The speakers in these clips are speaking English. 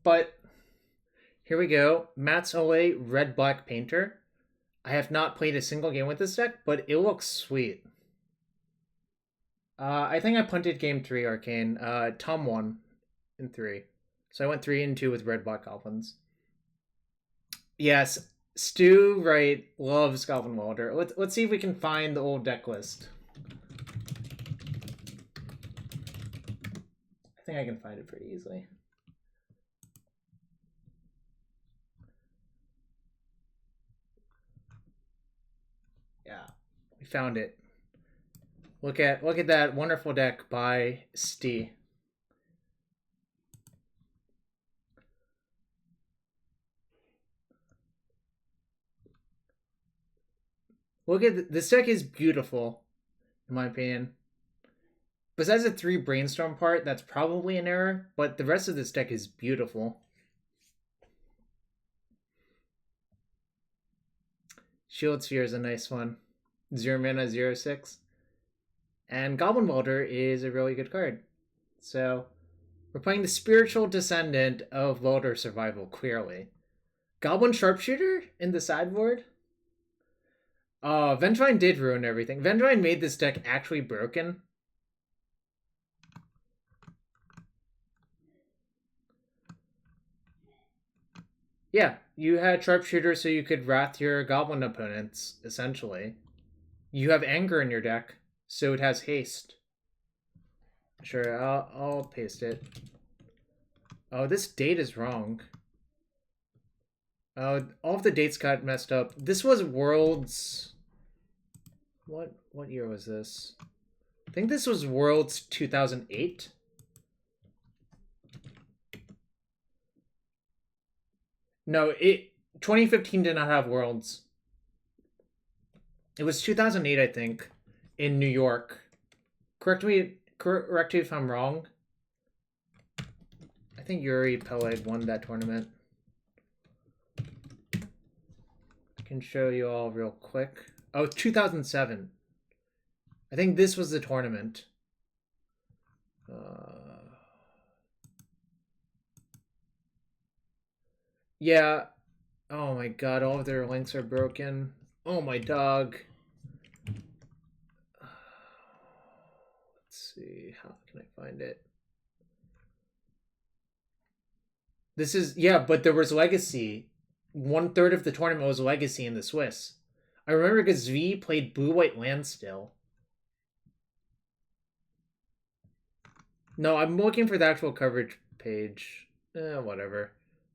But here we go. Matt's Ole Red-Black Painter. I have not played a single game with this deck, but it looks sweet. I think I punted game 3, Arcane. Tom won in 3. So I went 3-2 with Red-Black Goblins. Yes, Stu, right, loves Goblin Welder. Let's see if we can find the old deck list. I think I can find it pretty easily. Yeah, we found it. Look at that wonderful deck by Stee. Look at this deck is beautiful, in my opinion. Besides the 3 brainstorm part, that's probably an error, but the rest of this deck is beautiful. Shield Sphere is a nice one. 0 mana, 0/6. And Goblin Welder is a really good card. So, we're playing the spiritual descendant of Welder Survival, clearly. Goblin Sharpshooter in the sideboard? Vengevine did ruin everything. Vengevine made this deck actually broken. Yeah, you had Sharpshooter so you could wrath your Goblin opponents, essentially. You have Anger in your deck, so it has haste. Sure, I'll paste it. Oh, this date is wrong. All of the dates got messed up. This was Worlds... What year was this? I think this was Worlds 2008. No, 2015 did not have Worlds. It was 2008, I think, in New York. Correct me if I'm wrong. I think Yuri Peleg won that tournament. I can show you all real quick. Oh, 2007. I think this was the tournament. Yeah. Oh my god, all of their links are broken. Oh my dog. Let's see, how can I find it? This is, yeah, but there was Legacy. 1/3 of the tournament was Legacy in the Swiss. I remember because V played Blue-White Land still. No, I'm looking for the actual coverage page. Whatever.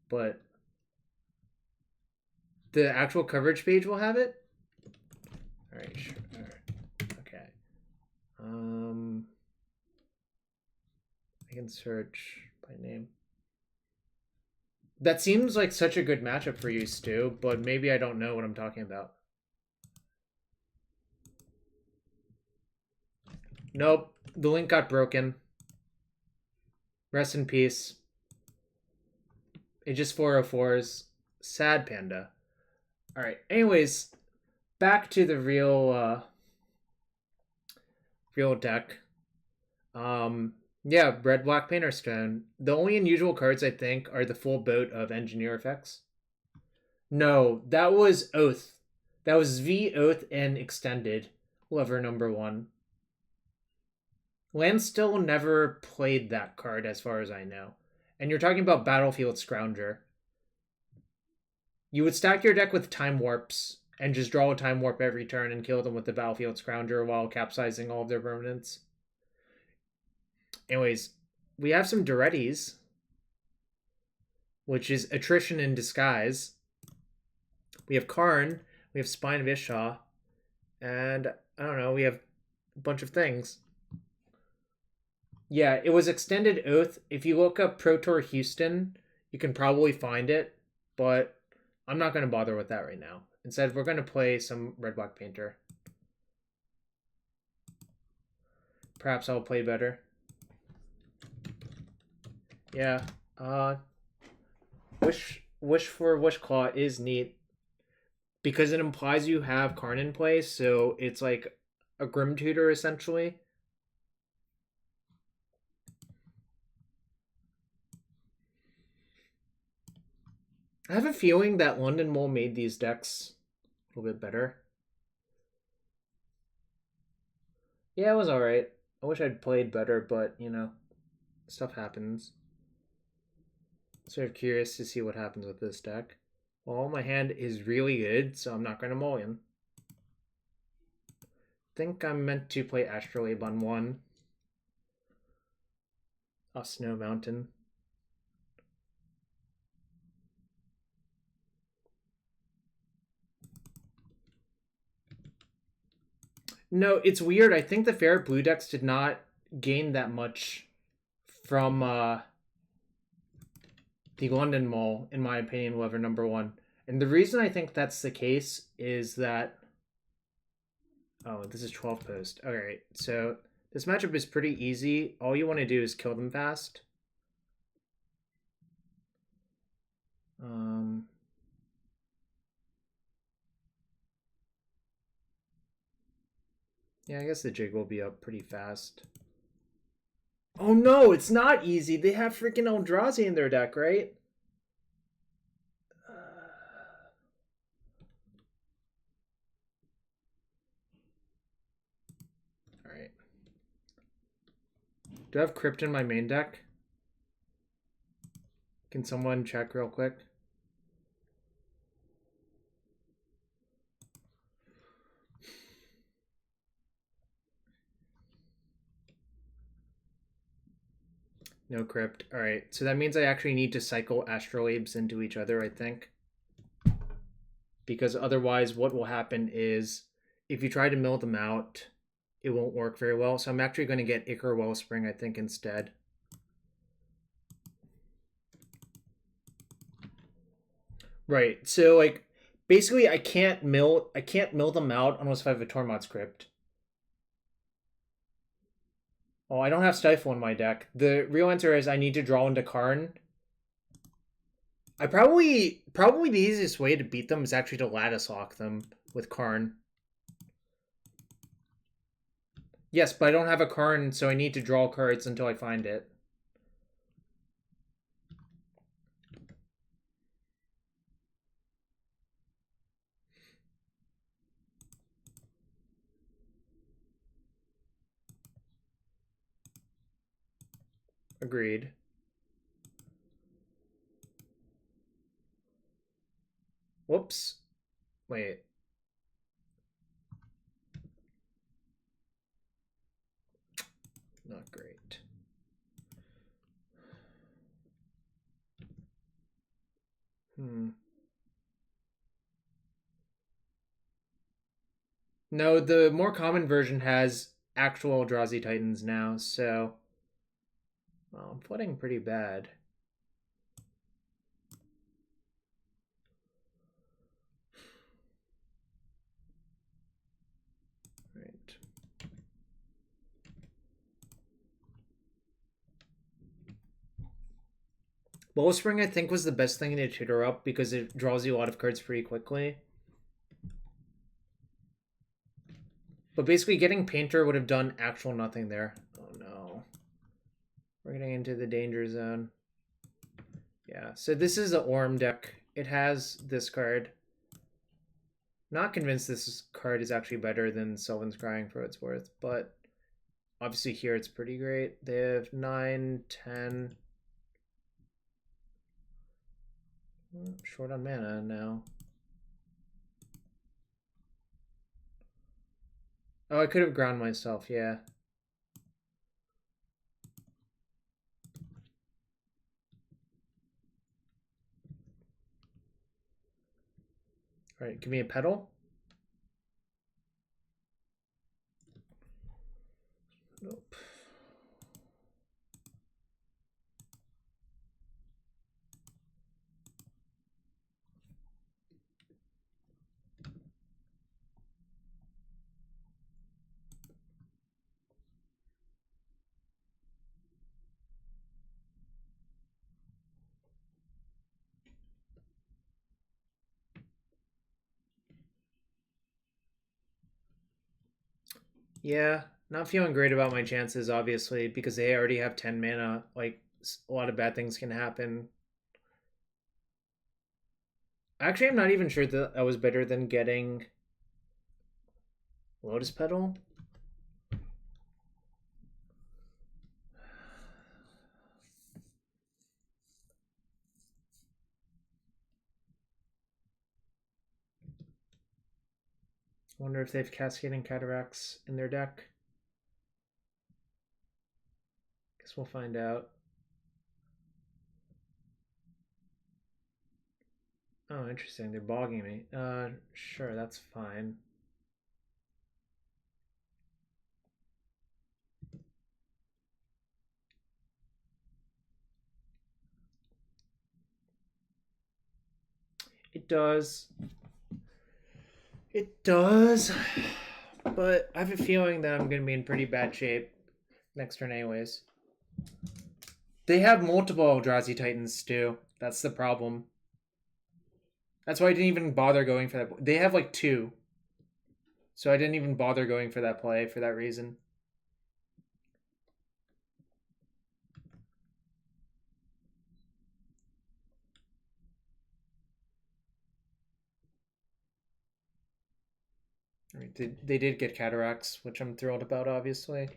But the actual coverage page will have it? Alright, sure. All right. Okay. I can search by name. That seems like such a good matchup for you, Stu, but maybe I don't know what I'm talking about. Nope, the link got broken. Rest in peace. Aegis 404s. Sad panda. Alright, anyways, back to the real deck. Yeah, Red Black Painter Stone. The only unusual cards I think are the full boat of Engineer effects. No, that was Oath. That was V, Oath, and Extended. Lever number 1. Landstill never played that card as far as I know. And you're talking about Battlefield Scrounger. You would stack your deck with Time Warps and just draw a Time Warp every turn and kill them with the Battlefield Scrounger while capsizing all of their permanents. Anyways, we have some Darettis, which is attrition in disguise. We have Karn, we have Spine of Ish Sah, and I don't know, we have a bunch of things. Yeah, it was Extended Oath. If you look up Pro Tour Houston, you can probably find it, but I'm not going to bother with that right now. Instead, we're going to play some Red Black Painter. Perhaps I'll play better. Yeah, Wish for Wishclaw is neat because it implies you have Karn in play, so it's like a Grim Tutor essentially. I have a feeling that London Mole made these decks a little bit better. Yeah, it was alright. I wish I'd played better, but, you know, stuff happens. Sort of curious to see what happens with this deck. Well, my hand is really good, so I'm not going to mulligan. I think I'm meant to play Astrolabe on 1. A Snow Mountain. No, it's weird. I think the Ferret Blue decks did not gain that much from the London Mole, in my opinion, whoever number 1. And the reason I think that's the case is that... Oh, this is 12 post. Alright, so this matchup is pretty easy. All you want to do is kill them fast. Yeah, I guess the jig will be up pretty fast. Oh no, it's not easy. They have freaking Eldrazi in their deck, right? Alright. Do I have Crypt in my main deck? Can someone check real quick? No Crypt. Alright, so that means I actually need to cycle Astrolabes into each other, I think. Because otherwise what will happen is, if you try to mill them out, it won't work very well. So I'm actually going to get Ichor Wellspring, I think, instead. Right, so like, basically I can't mill them out unless I have a Tormod's Crypt. Oh, I don't have Stifle in my deck. The real answer is I need to draw into Karn. I probably the easiest way to beat them is actually to lattice lock them with Karn. Yes, but I don't have a Karn, so I need to draw cards until I find it. Agreed. Whoops. Wait. Not great. No, the more common version has actual Eldrazi Titans now, so... Well, I'm flooding pretty bad. Right. Wellspring, I think, was the best thing to tutor up because it draws you a lot of cards pretty quickly. But basically, getting Painter would have done actual nothing there. Oh no. We're getting into the danger zone. Yeah, so this is the Orm deck. It has this card. Not convinced this card is actually better than Sylvan's Crying for what it's worth, but obviously here it's pretty great. They have 9, 10. Short on mana now. Oh, I could have ground myself, yeah. Alright, give me a petal. Nope. Yeah, not feeling great about my chances, obviously, because they already have 10 mana. Like, a lot of bad things can happen. Actually, I'm not even sure that was better than getting Lotus Petal. I wonder if they have Cascading Cataracts in their deck. Guess we'll find out. Oh, interesting. They're bogging me. Sure, that's fine. It does. It does. But I have a feeling that I'm going to be in pretty bad shape next turn anyways. They have multiple Eldrazi Titans too. That's the problem. That's why I didn't even bother going for that. They have like 2. So I didn't even bother going for that play for that reason. They did get Cataracts, which I'm thrilled about, obviously.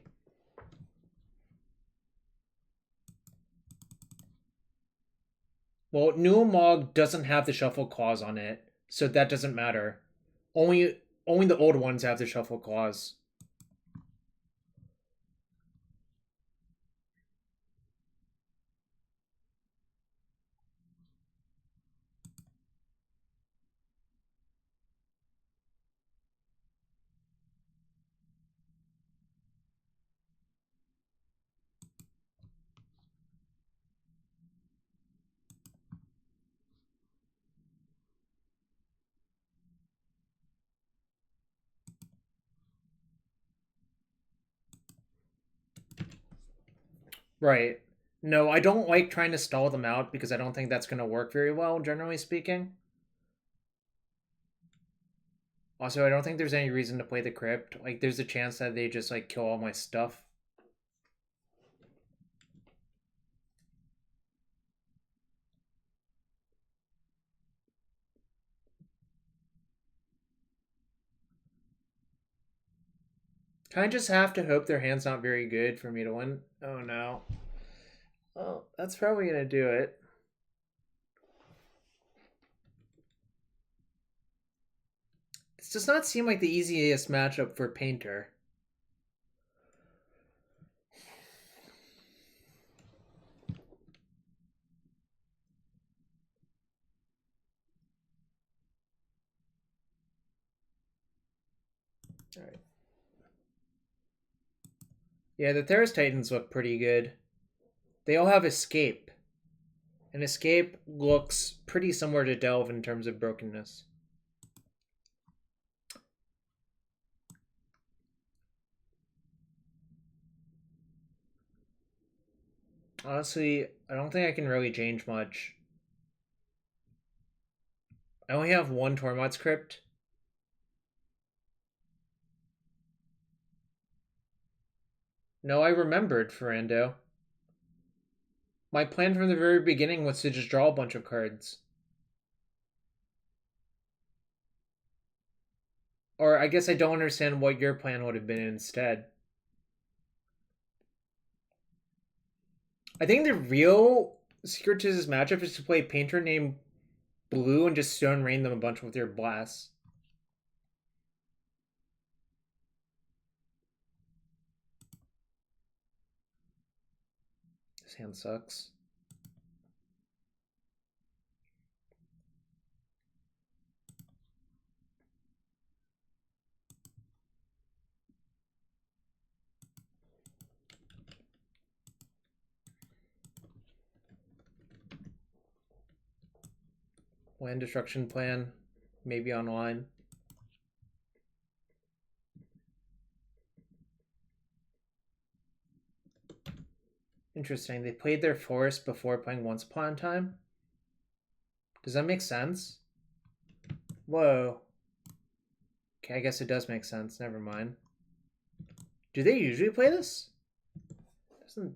Well, Nuamog doesn't have the Shuffle Clause on it, so that doesn't matter. Only the old ones have the Shuffle Clause. Right. No, I don't like trying to stall them out because I don't think that's going to work very well, generally speaking. Also, I don't think there's any reason to play the Crypt. Like, there's a chance that they just, like, kill all my stuff. Kind of just have to hope their hand's not very good for me to win. Oh, no. Well, that's probably going to do it. This does not seem like the easiest matchup for Painter. All right. Yeah, the Theros Titans look pretty good. They all have Escape. And Escape looks pretty similar to Delve in terms of brokenness. Honestly, I don't think I can really change much. I only have 1 Tormod's Crypt. No, I remembered, Ferrando. My plan from the very beginning was to just draw a bunch of cards. Or I guess I don't understand what your plan would have been instead. I think the real secret to this matchup is to play a Painter named Blue and just Stone Rain them a bunch with your blasts. This hand sucks. Land destruction plan, maybe online. Interesting. They played their forest before playing Once Upon a Time. Does that make sense? Whoa. Okay, I guess it does make sense. Never mind. Do they usually play this? Doesn't.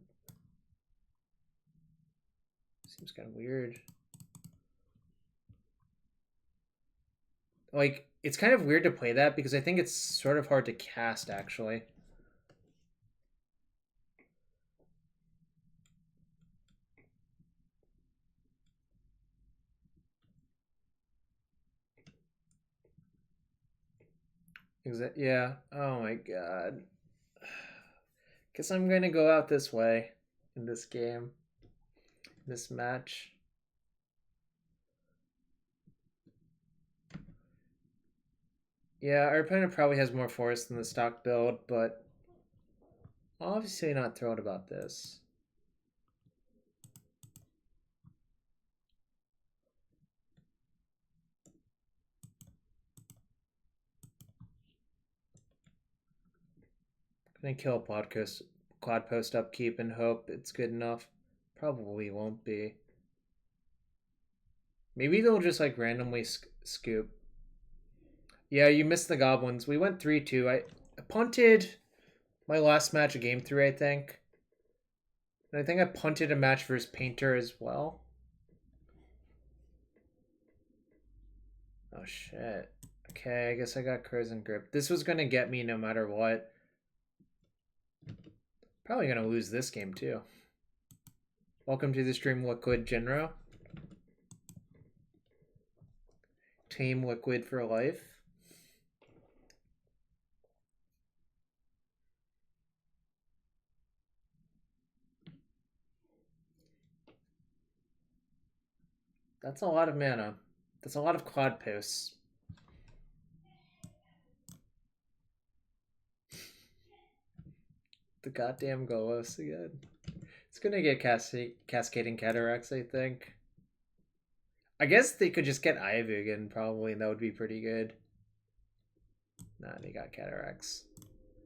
Seems kind of weird. like, it's kind of weird to play that because I think it's sort of hard to cast, actually. Yeah. Oh my god. Guess I'm gonna go out this way in this game. This match. Yeah, our opponent probably has more force than the stock build, but obviously not thrilled about this. Gonna kill quad post upkeep and hope it's good enough. Probably won't be. Maybe they'll just like randomly scoop. Yeah, you missed the goblins. We went 3-2. I punted my last match of game 3, I think. And I think I punted a match versus Painter as well. Oh shit. Okay, I guess I got Curse Grip. This was gonna get me no matter what. Probably gonna lose this game too. Welcome to the stream, Liquid Genro. Team Liquid for life. That's a lot of mana. That's a lot of quad posts. The goddamn Golos again. It's gonna get Cascading Cataracts, I think. I guess they could just get Ayavugan probably, and that would be pretty good. Nah, they got Cataracts.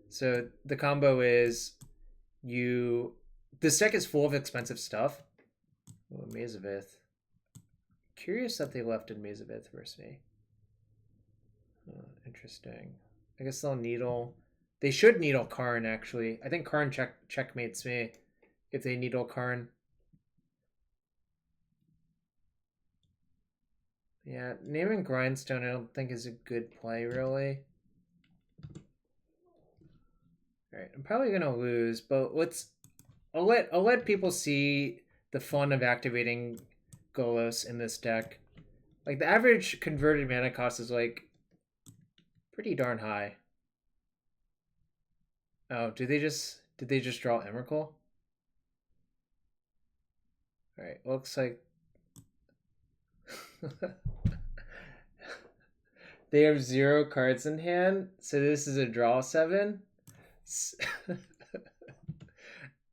So the combo is this deck is full of expensive stuff. Oh, Mazavith. Curious that they left in Mazavith versus me. Oh, interesting. I guess they'll needle. They should needle Karn, actually. I think Karn checkmates me if they needle Karn. Yeah, naming Grindstone I don't think is a good play, really. Alright, I'm probably gonna lose, but I'll let people see the fun of activating Golos in this deck. Like, the average converted mana cost is like pretty darn high. Oh, did they just draw Emrakul? Alright, looks like they have 0 cards in hand, so this is a draw 7.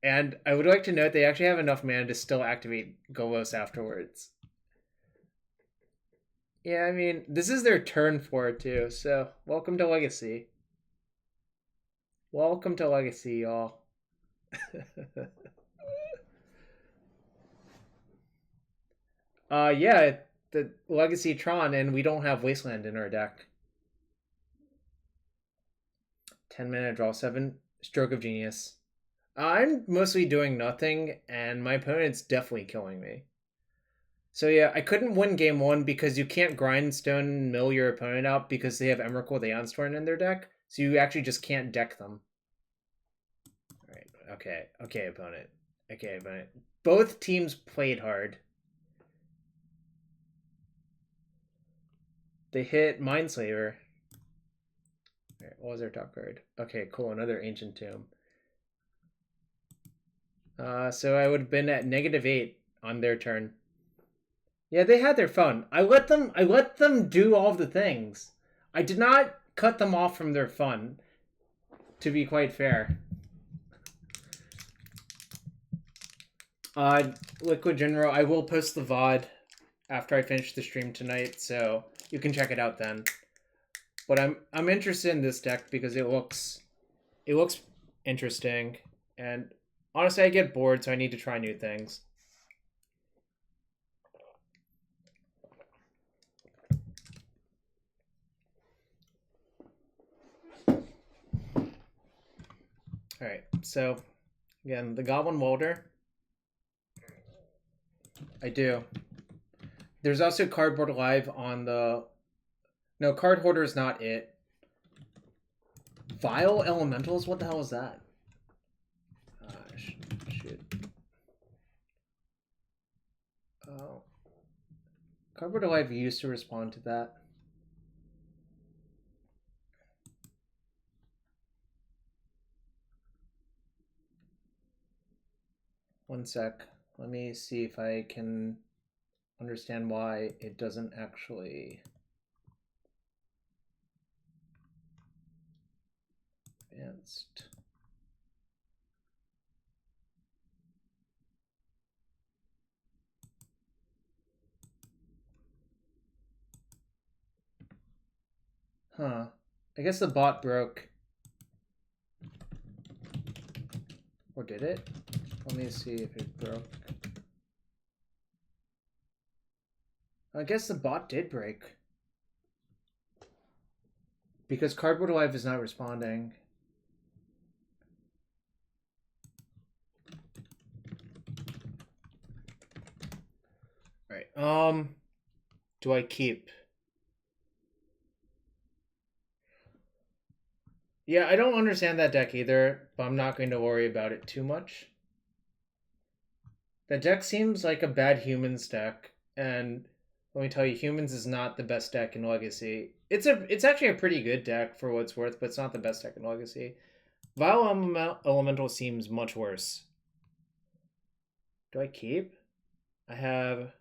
And I would like to note they actually have enough mana to still activate Golos afterwards. Yeah, I mean, this is their turn 4 too, so welcome to Legacy. Welcome to Legacy, y'all. Yeah, the Legacy Tron, and we don't have Wasteland in our deck. 10 mana, draw 7, Stroke of Genius. I'm mostly doing nothing, and my opponent's definitely killing me. So yeah, I couldn't win game 1 because you can't Grindstone mill your opponent out because they have Emrakul the Onstorn in their deck, so you actually just can't deck them. Alright, okay, opponent. Okay, opponent. Both teams played hard. They hit Mindslaver. Alright, what was their top card? Okay, cool, another Ancient Tomb. So I would have been at -8 on their turn. Yeah, they had their fun. I let them do all the things. I did not cut them off from their fun, to be quite fair. Liquid General, I will post the VOD after I finish the stream tonight, so you can check it out then. But I'm interested in this deck because it looks interesting, and honestly I get bored, so I need to try new things. Alright, so again, the Goblin Welder. I do. There's also Cardboard Live on the No, card hoarder is not it. Vile elementals? What the hell is that? Shoot. Oh. Cardboard Alive used to respond to that. One sec. Let me see if I can understand why it doesn't actually... Advanced. Huh. I guess the bot broke. Or did it? Let me see if it broke. I guess the bot did break. Because Cardboard Alive is not responding. Right. Do I keep? Yeah, I don't understand that deck either, but I'm not going to worry about it too much. That deck seems like a bad Humans deck, and let me tell you, Humans is not the best deck in Legacy. It's actually a pretty good deck for what it's worth, but it's not the best deck in Legacy. Vile Elemental seems much worse. Do I keep? I have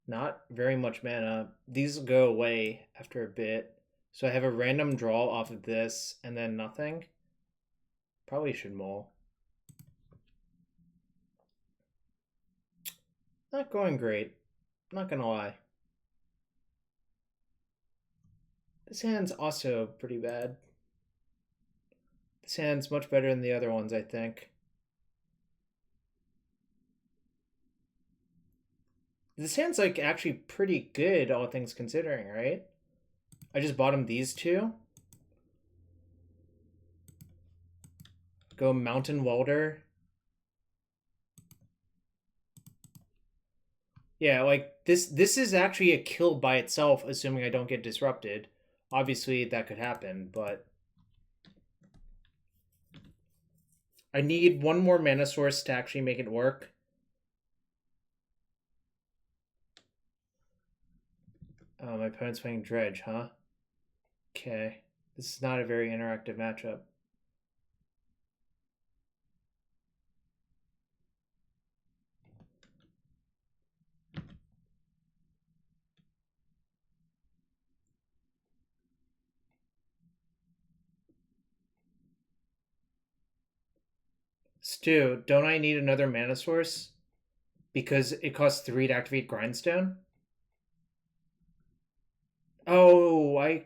not very much mana. These will go away after a bit. So I have a random draw off of this and then nothing. Probably should mull. Not going great. Not gonna lie. This hand's also pretty bad. This hand's much better than the other ones, I think. This hand's like actually pretty good, all things considering, right? I just bought him these two. Go Mountain Welder. Yeah, like this is actually a kill by itself, assuming I don't get disrupted. Obviously, that could happen, but I need one more mana source to actually make it work. Oh, my opponent's playing Dredge, huh? Okay. This is not a very interactive matchup. Stu, don't I need another mana source? Because it costs 3 to activate Grindstone? Oh,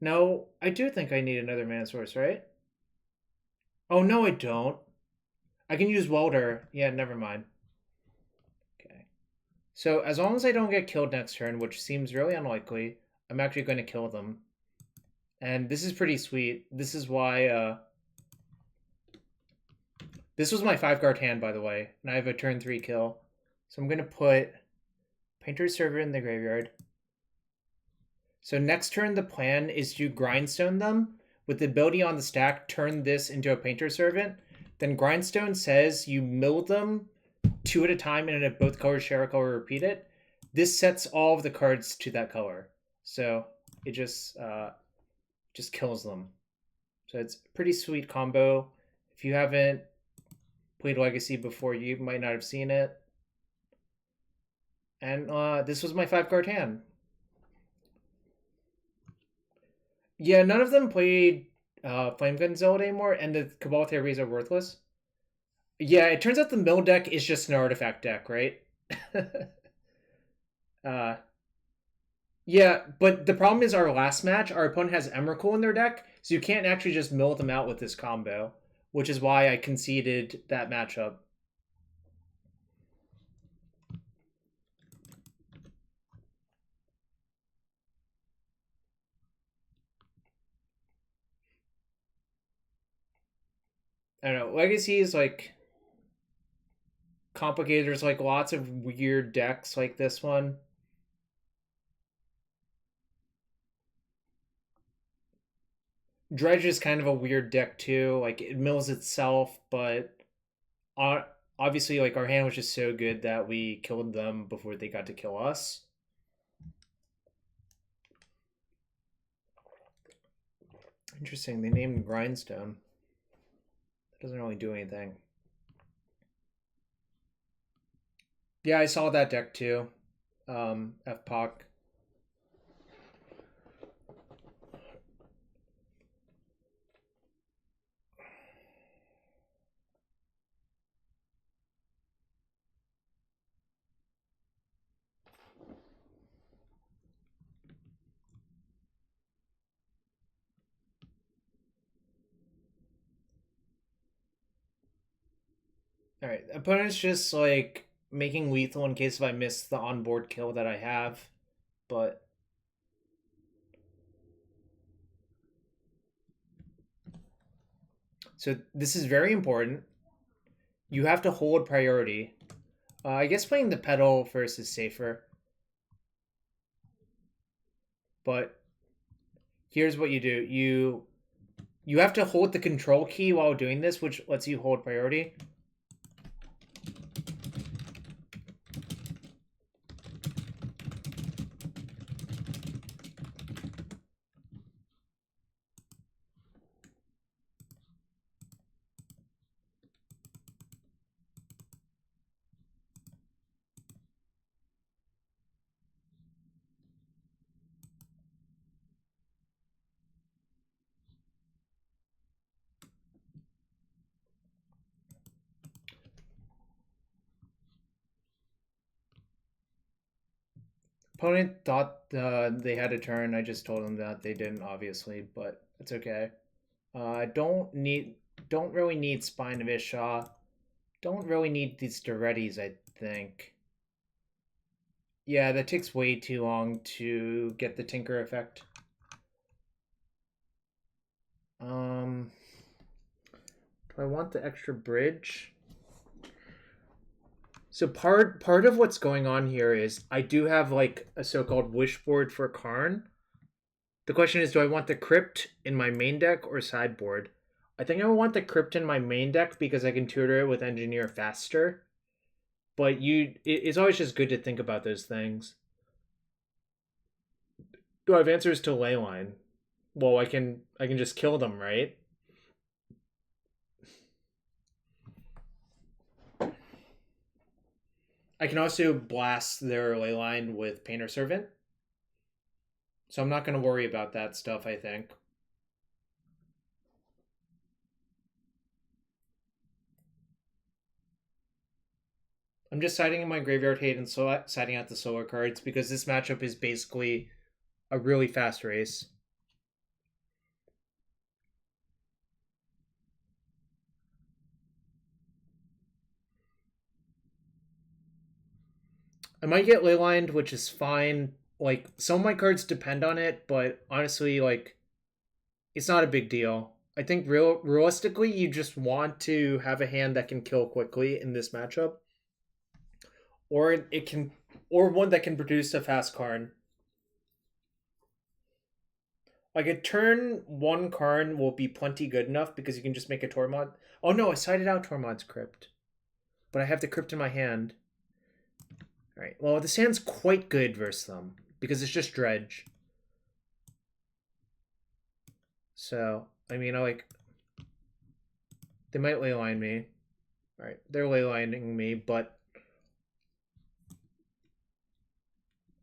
No, I do think I need another mana source, right? Oh, no, I don't. I can use Welder. Yeah, never mind. Okay. So as long as I don't get killed next turn, which seems really unlikely, I'm actually going to kill them. And this is pretty sweet. This is why... This was my 5-card hand, by the way, and I have a turn 3 kill. So I'm going to put Painter's Servant in the graveyard. So next turn, the plan is to Grindstone them. With the ability on the stack, turn this into a Painter's Servant. Then Grindstone says you mill them 2 at a time, and if both colors share a color, repeat it. This sets all of the cards to that color. So it just kills them. So it's a pretty sweet combo. If you haven't played Legacy before, you might not have seen it. And this was my 5-card hand. Yeah, none of them played Flame Gun Zealot anymore, and the Cabal Theories are worthless. Yeah, it turns out the mill deck is just an artifact deck, right? Yeah, but the problem is our last match, our opponent has Emrakul in their deck, so you can't actually just mill them out with this combo, which is why I conceded that matchup. I don't know. Legacy is like complicated. There's like lots of weird decks like this one. Dredge is kind of a weird deck too. Like it mills itself, but obviously, like our hand was just so good that we killed them before they got to kill us. Interesting. They named Grindstone. That doesn't really do anything. Yeah, I saw that deck too. FPOC. Alright, opponent's just like making lethal in case if I miss the onboard kill that I have, but so this is very important. You have to hold priority. I guess playing the Petal first is safer. But here's what you do. You have to hold the control key while doing this, which lets you hold priority. Opponent thought they had a turn. I just told them that they didn't, obviously, but it's okay. Don't really need Spine of Ish Sah. Don't really need these Darettis, I think. Yeah, that takes way too long to get the Tinker effect. Do I want the extra bridge? So part of what's going on here is I do have like a so-called wish board for Karn. The question is, do I want the Crypt in my main deck or sideboard? I think I want the Crypt in my main deck because I can tutor it with Engineer faster. But it's always just good to think about those things. Do I have answers to Leyline? Well, I can just kill them, right? I can also blast their Leyline with Painter Servant. So I'm not going to worry about that stuff, I think. I'm just siding in my graveyard hate and siding out the solar cards because this matchup is basically a really fast race. I might get leylined, which is fine. Like, some of my cards depend on it, but honestly, like, it's not a big deal. I think realistically, you just want to have a hand that can kill quickly in this matchup. Or one that can produce a fast Karn. Like a turn 1 Karn will be plenty good enough because you can just make a Tormod. Oh no, I sided out Tormod's Crypt. But I have the Crypt in my hand. Alright, well this hand's quite good versus them because it's just dredge. So, I mean, they might leyline me. Alright, they're leylining me, but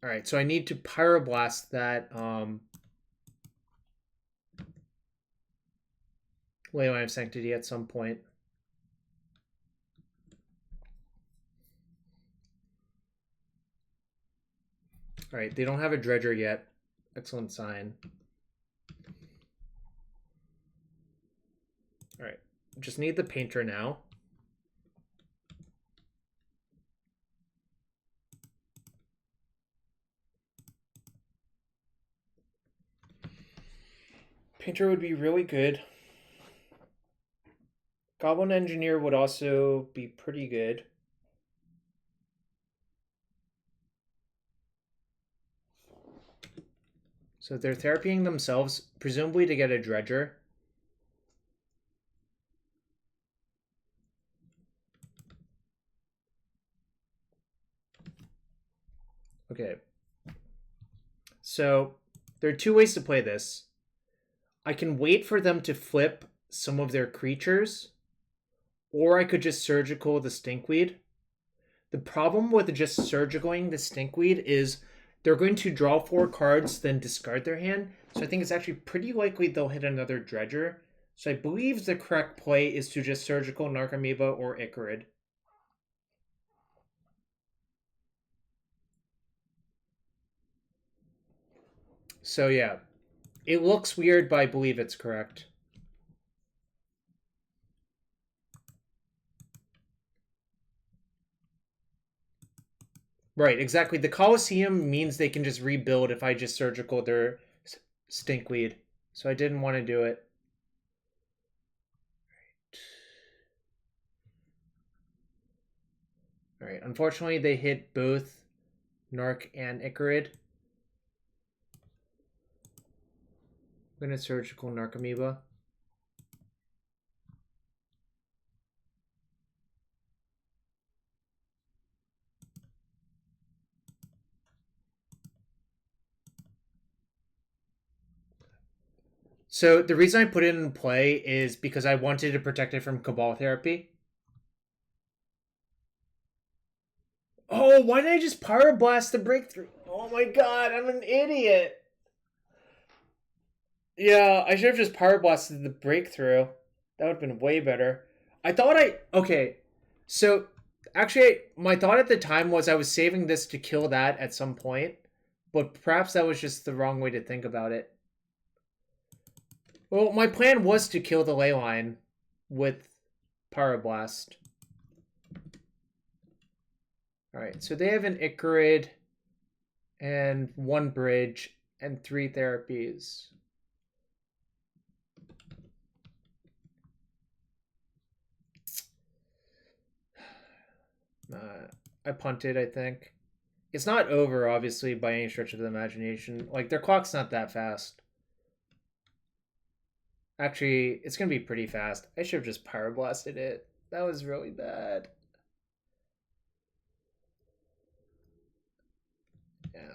alright, so I need to Pyroblast that Leyline of Sanctity at some point. Alright, they don't have a Dredger yet. Excellent sign. Alright, just need the Painter now. Painter would be really good. Goblin Engineer would also be pretty good. So they're therapying themselves, presumably to get a dredger. Okay. So there are two ways to play this. I can wait for them to flip some of their creatures, or I could just surgical the stinkweed. The problem with just surgicaling the stinkweed is they're going to draw 4 cards, then discard their hand. So I think it's actually pretty likely they'll hit another dredger. So I believe the correct play is to just surgical Narcomoeba or Ichorid. So yeah, it looks weird, but I believe it's correct. Right, exactly. The Colosseum means they can just rebuild if I just surgical their stinkweed. So I didn't want to do it. Alright, unfortunately they hit both Narc and Ichorid. I'm going to surgical Narcomoeba. So the reason I put it in play is because I wanted to protect it from Cabal Therapy. Oh, why did I just Pyroblast the breakthrough? Oh my god, I'm an idiot. Yeah, I should have just Pyroblasted the breakthrough. That would have been way better. I thought okay, so actually my thought at the time was I was saving this to kill that at some point, but perhaps that was just the wrong way to think about it. Well, my plan was to kill the Leyline with Pyroblast. Alright, so they have an Ichorid and 1 bridge and 3 therapies. I punted, I think. It's not over, obviously, by any stretch of the imagination. Like, their clock's not that fast. Actually, it's going to be pretty fast. I should have just Pyroblasted it. That was really bad. Yeah.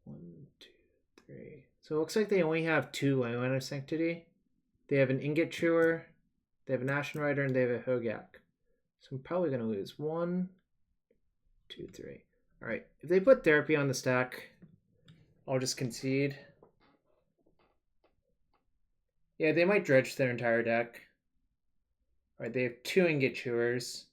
One, two, three. So it looks like they only have 2 Leyline of Sanctity. They have an Ingot Chewer, they have an Ashen Rider, and they have a Hogak. So I'm probably going to lose 1, 2, 3. Alright, if they put Therapy on the stack, I'll just concede. Yeah, they might dredge their entire deck. Alright, they have 2 Ingot Chewers.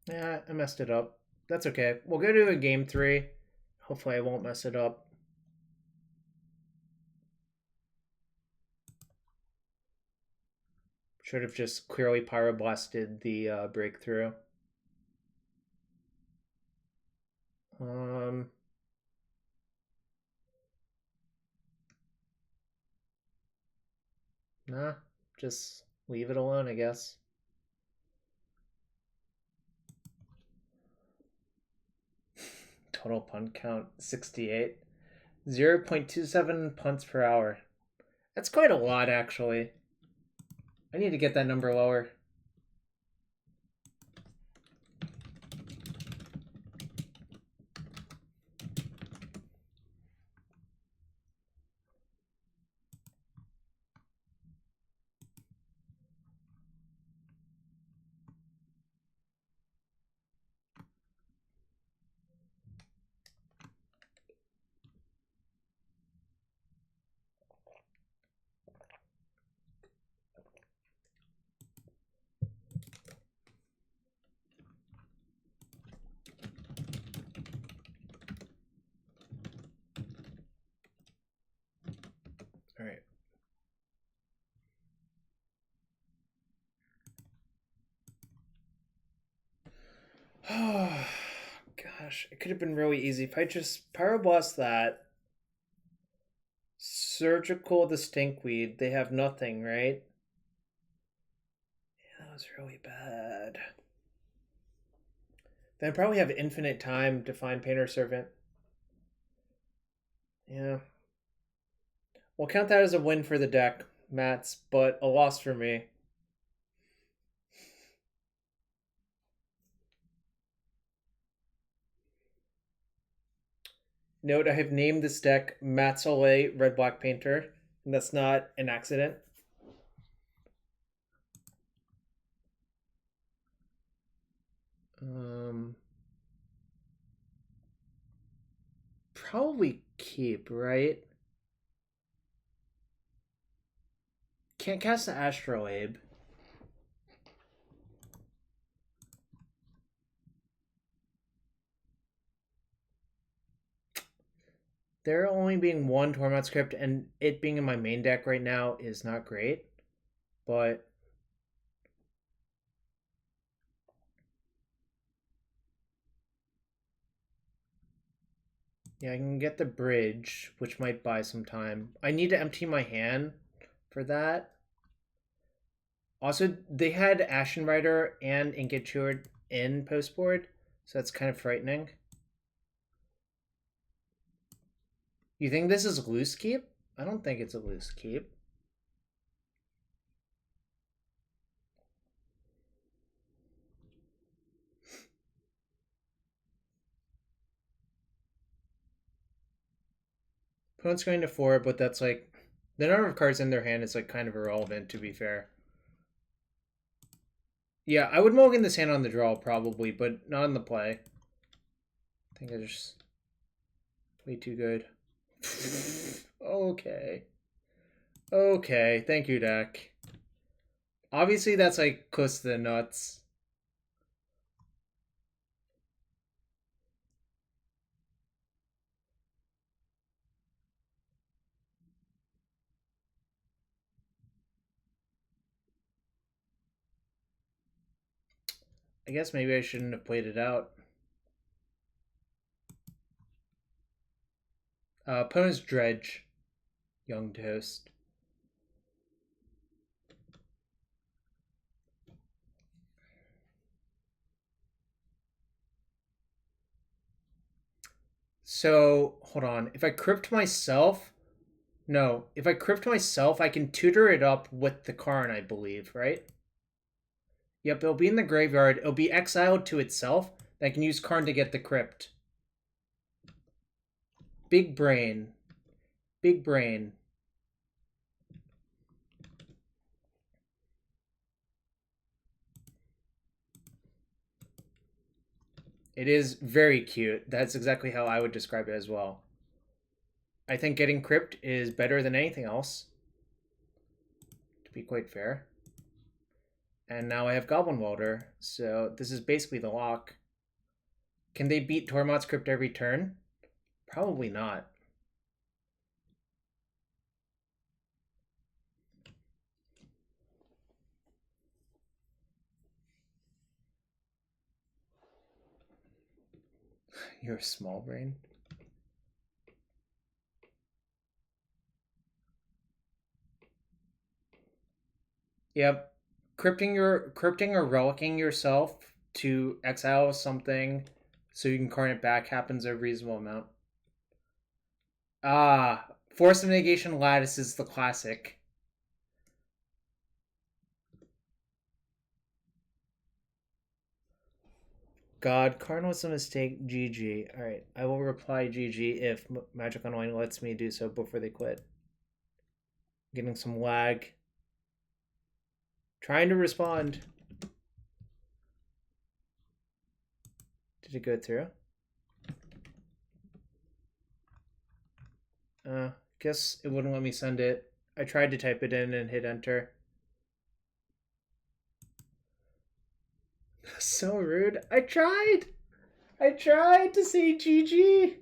Yeah, I messed it up. That's okay. We'll go to a game 3. Hopefully I won't mess it up. Should have just clearly Pyroblasted the breakthrough. Nah, just leave it alone, I guess. Total punt count 68. 0.27 punts per hour. That's quite a lot, actually. I need to get that number lower. Oh, gosh. It could have been really easy if I just Pyroblast that. Surgical the Stinkweed. They have nothing, right? Yeah, that was really bad. Then I probably have infinite time to find Painter Servant. Yeah. We'll count that as a win for the deck, Mats, but a loss for me. Note, I have named this deck Matsole Red Black Painter, and that's not an accident. Probably keep, right? Can't cast the Astrolabe. There only being one Tormod script and it being in my main deck right now is not great. But yeah, I can get the bridge, which might buy some time. I need to empty my hand for that. Also, they had Ashen Rider and Inkitured in postboard, so that's kind of frightening. You think this is loose keep? I don't think it's a loose keep. Opponent's going to 4, but that's like the number of cards in their hand is like kind of irrelevant, to be fair. Yeah, I would mulligan this hand on the draw probably, but not on the play. I think I just way too good. Okay. Okay, thank you, deck. Obviously, that's like close to the nuts. I guess maybe I shouldn't have played it out. Opponent's Dredge. Young Toast. So, hold on. If I Crypt myself... No, if I Crypt myself, I can tutor it up with the Karn, I believe, right? Yep, it'll be in the graveyard. It'll be exiled to itself. I can use Karn to get the Crypt. Big brain. Big brain. It is very cute. That's exactly how I would describe it as well. I think getting Crypt is better than anything else, to be quite fair. And now I have Goblin Welder, so this is basically the lock. Can they beat Tormod's Crypt every turn? Probably not. You're a small brain. Yep. Crypting or relicking yourself to exile something so you can Karn it back happens a reasonable amount. Ah, Force of Negation Lattice is the classic. God, Karn was a mistake. GG. Alright, I will reply GG if Magic Online lets me do so before they quit. Getting some lag. Trying to respond. Did it go through? Guess it wouldn't let me send it. I tried to type it in and hit enter. So rude. I tried to say GG.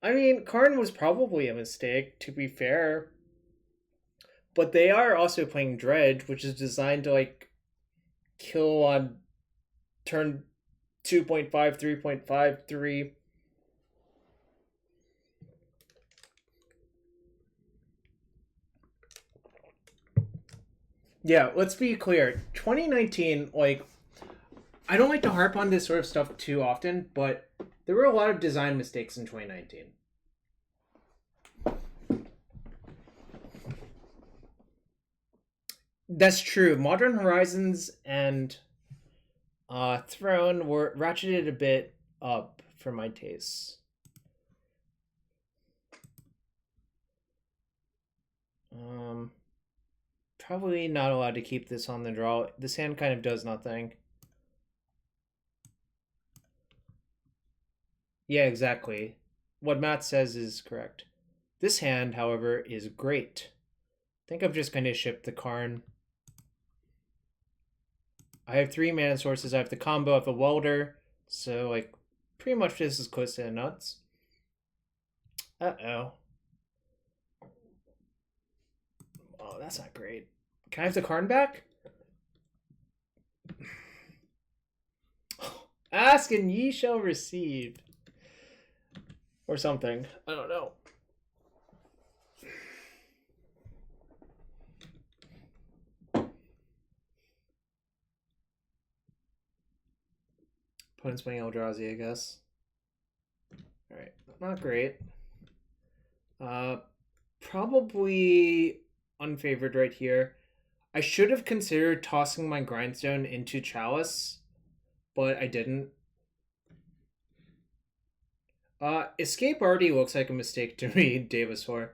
I mean, Karn was probably a mistake, to be fair. But they are also playing Dredge, which is designed to like kill on turn 2.5, 3.5, 3. Yeah, let's be clear. 2019, like, I don't like to harp on this sort of stuff too often, but there were a lot of design mistakes in 2019. That's true. Modern Horizons and Throne were ratcheted a bit up for my tastes. Probably not allowed to keep this on the draw. This hand kind of does nothing. Yeah, exactly. What Matt says is correct. This hand, however, is great. I think I'm just going to ship the Karn. I have 3 mana sources. I have the combo of the Welder. So, like, pretty much this is close to the nuts. Uh-oh. Oh, that's not great. Can I have the Karn back? Ask and ye shall receive. Or something. I don't know. Opponent's playing Eldrazi, I guess. Alright, not great. Probably unfavored right here. I should have considered tossing my Grindstone into Chalice, but I didn't. Escape already looks like a mistake to me, Davisor.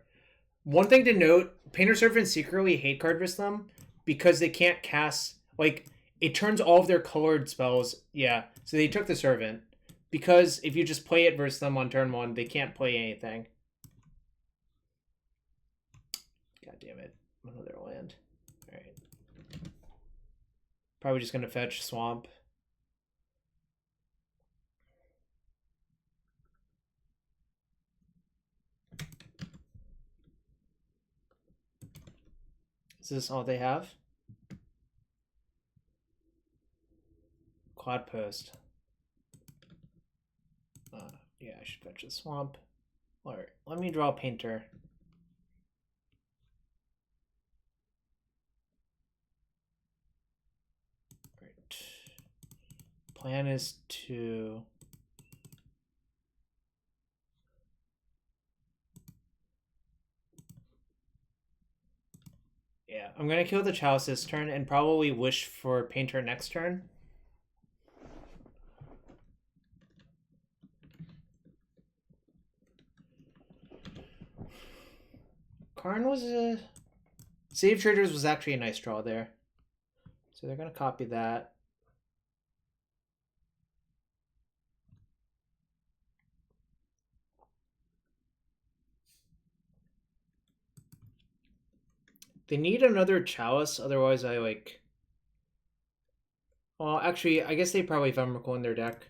One thing to note, Painter Servants secretly hate card risk them because they can't cast, like, it turns all of their colored spells. Yeah, so they took the Servant. Because if you just play it versus them on turn 1, they can't play anything. God damn it. Another land. Alright. Probably just going to fetch Swamp. Is this all they have? Quad Post. Yeah, I should fetch the Swamp. Alright, let me draw Painter. Right. Plan is to... Yeah, I'm going to kill the Chalice this turn and probably wish for Painter next turn. Karn was a... City of Traitors was actually a nice draw there. So they're going to copy that. They need another Chalice, otherwise I like... Well, actually, I guess they probably Vemrical in their deck.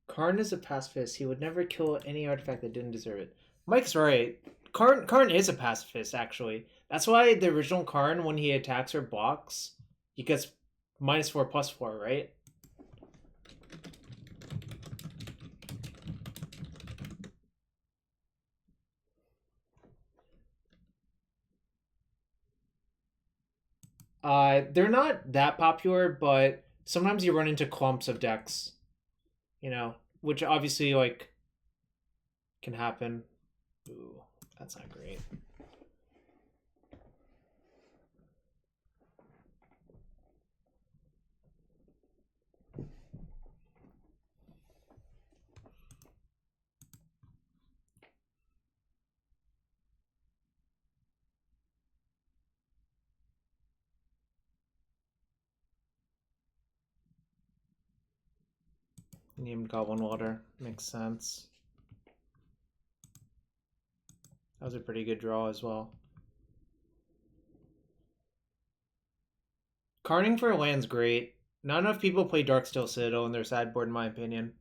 Karn is a pacifist. He would never kill any artifact that didn't deserve it. Mike's right. Karn is a pacifist, actually. That's why the original Karn, when he attacks or blocks, he gets -4/+4, right? They're not that popular, but sometimes you run into clumps of decks, you know, which obviously, like, can happen. Ooh, that's not great. Named Goblin Welder. Makes sense. That was a pretty good draw as well. Karning for a land's great. Not enough people play Darksteel Citadel in their sideboard, in my opinion.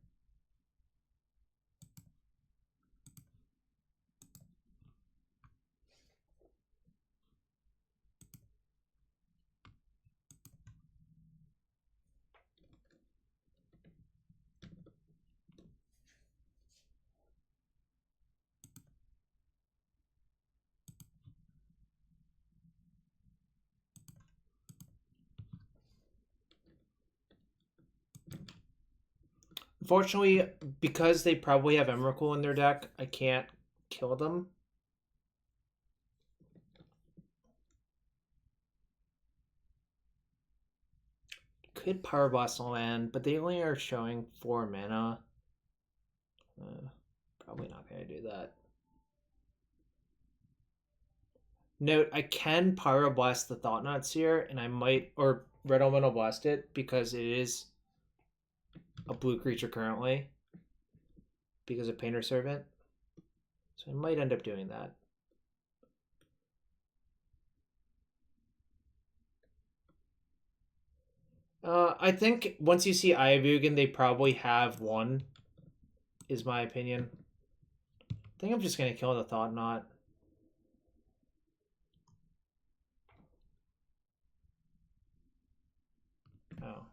Unfortunately, because they probably have Emrakul in their deck, I can't kill them. Could Pyroblast land, but they only are showing 4 mana. Probably not going to do that. Note, I can Pyroblast the Thought-Knot Seer, and I might, or Red Elemental Blast it, because it is a blue creature currently, because of Painter Servant. So I might end up doing that. I think once you see Ayavugan, they probably have one, is my opinion. I think I'm just going to kill the Thought-Knot. Oh.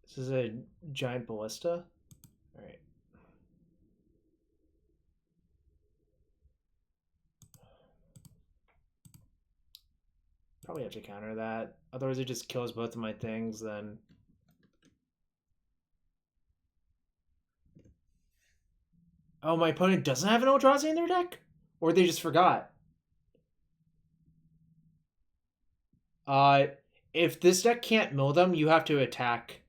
This is a giant ballista? Alright. Probably have to counter that. Otherwise it just kills both of my things, then... Oh, my opponent doesn't have an Eldrazi in their deck? Or they just forgot? If this deck can't mill them, you have to attack.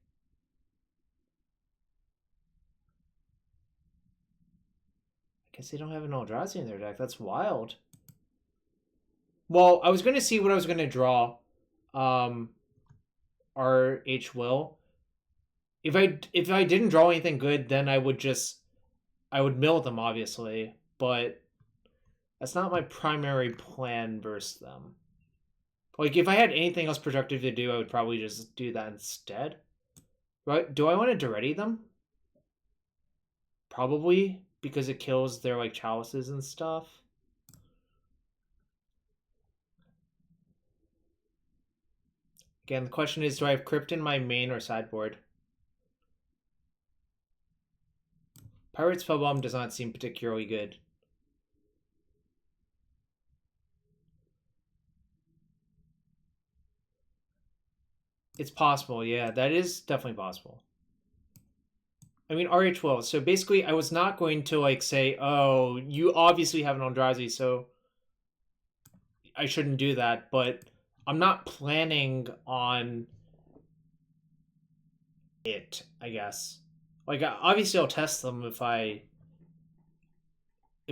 I guess they don't have an Eldrazi in their deck. That's wild. Well, I was going to see what I was going to draw. RH Will. If I didn't draw anything good, then I would mill them, obviously. But that's not my primary plan versus them. Like, if I had anything else productive to do, I would probably just do that instead. Right? Do I want to Daretti them? Probably, because it kills their, like, chalices and stuff. Again, the question is, do I have Crypt in my main or sideboard? Pyrite Spellbomb does not seem particularly good. It's possible, yeah. That is definitely possible. I mean, RH12. So basically, I was not going to, like, say, oh, you obviously have an Eldrazi, so I shouldn't do that. But I'm not planning on it, I guess. Like, obviously, I'll test them if I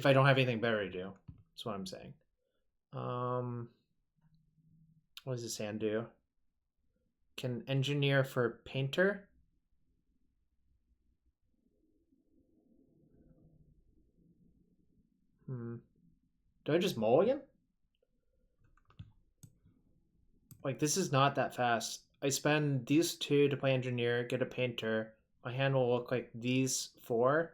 don't have anything better to do. That's what I'm saying. What does this hand do? Can engineer for painter. Do I just mulligan? Like, this is not that fast. I spend these 2 to play engineer, get a painter. My hand will look like these 4.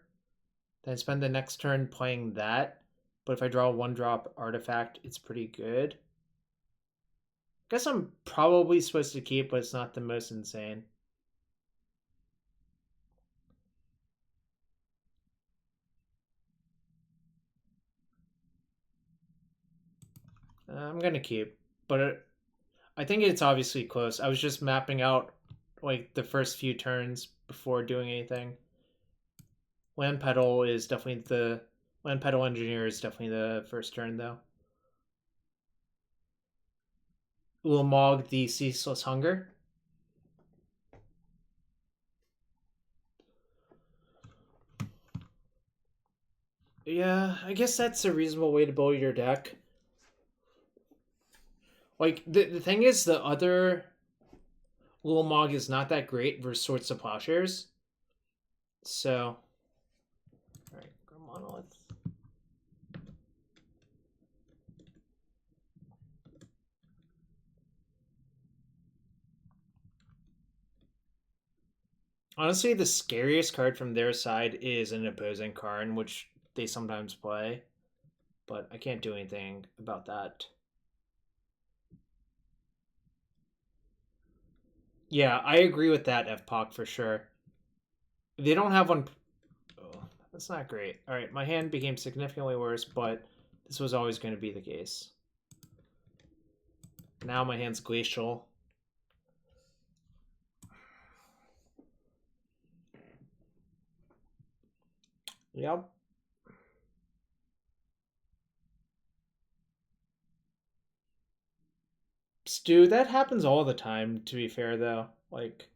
Then I spend the next turn playing that. But if I draw a 1-drop artifact, it's pretty good. I guess I'm probably supposed to keep, but it's not the most insane. I'm going to keep. But I think it's obviously close. I was just mapping out, like, the first few turns before doing anything. Land Petal Engineer is definitely the first turn, though. Ulamog the Ceaseless Hunger. Yeah, I guess that's a reasonable way to build your deck. Like, the thing is, the other Ulamog is not that great versus Swords to Plowshares. So, alright, Monolith. Honestly, the scariest card from their side is an opposing Karn, which they sometimes play. But I can't do anything about that. Yeah, I agree with that, FPOC, for sure. They don't have one... Oh, that's not great. Alright, my hand became significantly worse, but this was always going to be the case. Now my hand's glacial. Yep. Stu, that happens all the time, to be fair, though. Like,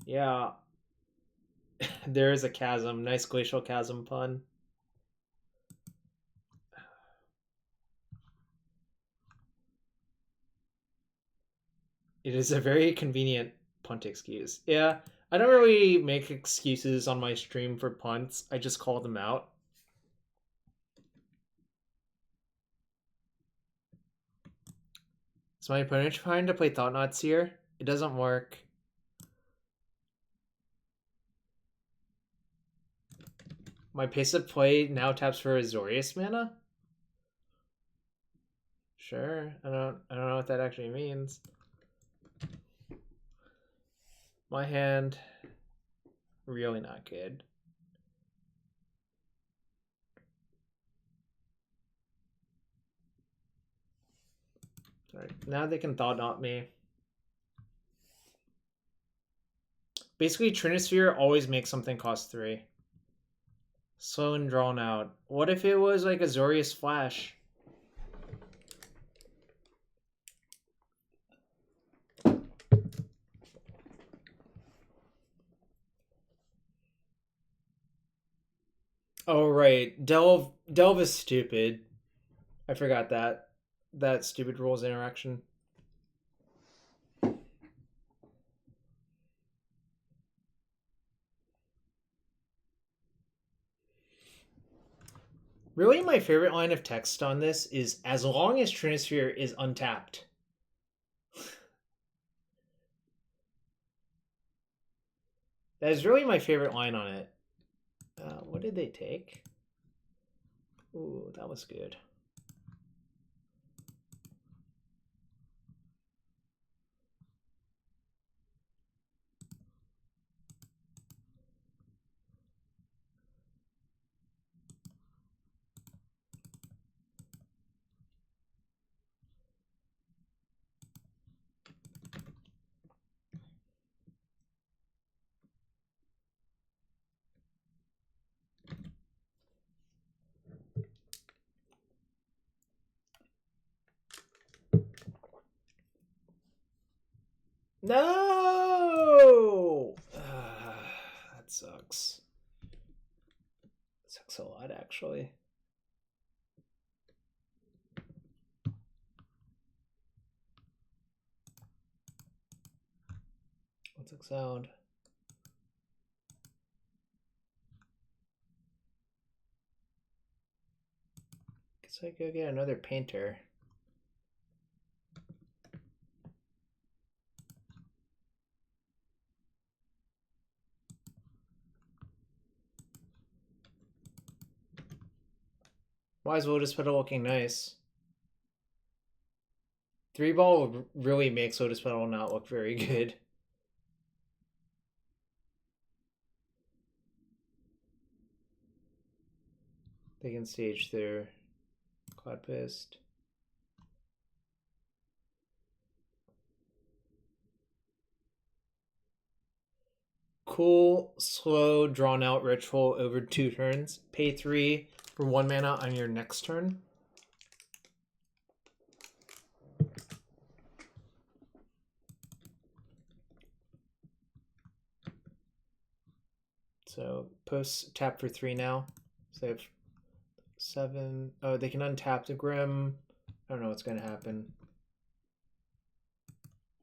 yeah. There is a chasm. Nice glacial chasm pun. It is a very convenient punt excuse. Yeah, I don't really make excuses on my stream for punts. I just call them out. Is my opponent trying to play Thought Knots here? It doesn't work. My pace of play now taps for Azorius mana? Sure. I don't know what that actually means. My hand really not good. Alright, now they can Thought Knot me. Basically, Trinisphere always makes something cost 3. Slow and drawn out. What if it was like Azorius Flash? Oh right, Delve is stupid. I forgot that stupid rules interaction. Really, my favorite line of text on this is as long as Trinisphere is untapped. That is really my favorite line on it. What did they take? Ooh, that was good. No! That sucks. Sucks a lot, actually. What's it sound? Guess I go get another painter. Why is Lotus Petal looking nice? 3-ball really makes Lotus Petal not look very good. They can stage their Cloud Pist. Cool, slow, drawn out ritual over 2 turns. Pay 3 for 1 mana on your next turn. So post tap for 3 now. So they have 7. Oh, they can untap the Grim. I don't know what's going to happen.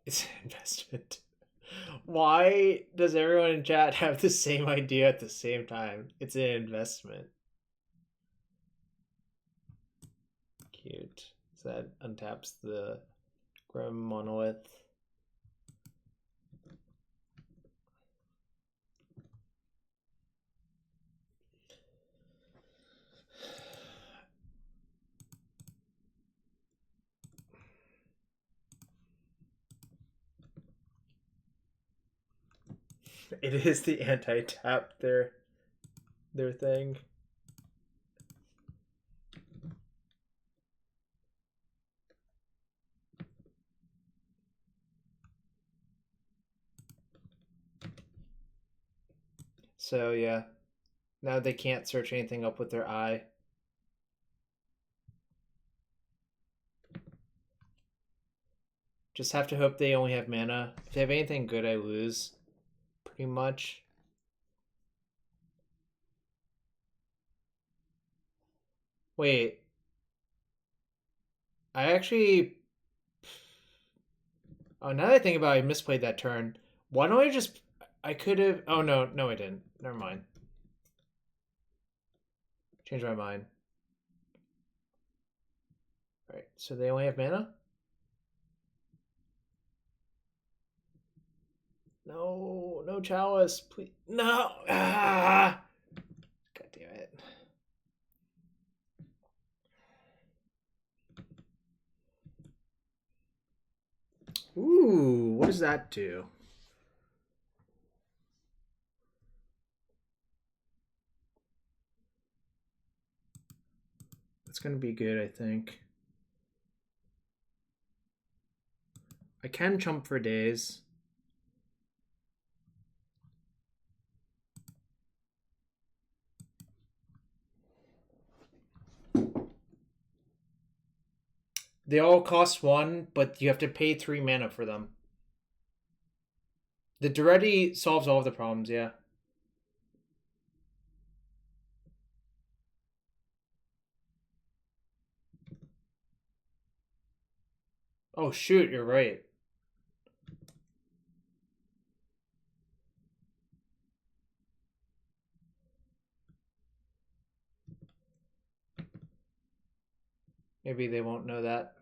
It's an investment. Why does everyone in chat have the same idea at the same time? It's an investment. Cute. So that untaps the Grim Monolith. It is the anti-tap their thing. So yeah, now they can't search anything up with their eye. Just have to hope they only have mana. If they have anything good, I lose. Pretty much. Wait. I actually... Oh, now that I think about it, I misplayed that turn. Why don't I just... I could have... Oh, no. No, I didn't. Never mind. Change my mind. Alright, so they only have mana? No, no Chalice, please. No! Ah! God damn it. Ooh, what does that do? It's going to be good, I think. I can chump for days. They all cost 1, but you have to pay 3 mana for them. The Daretti solves all of the problems, yeah. Oh shoot, you're right. Maybe they won't know that.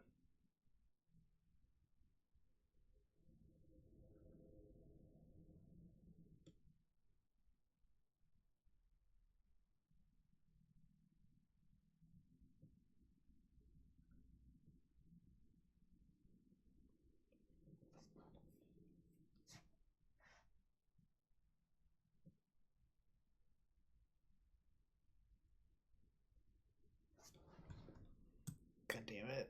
God damn it.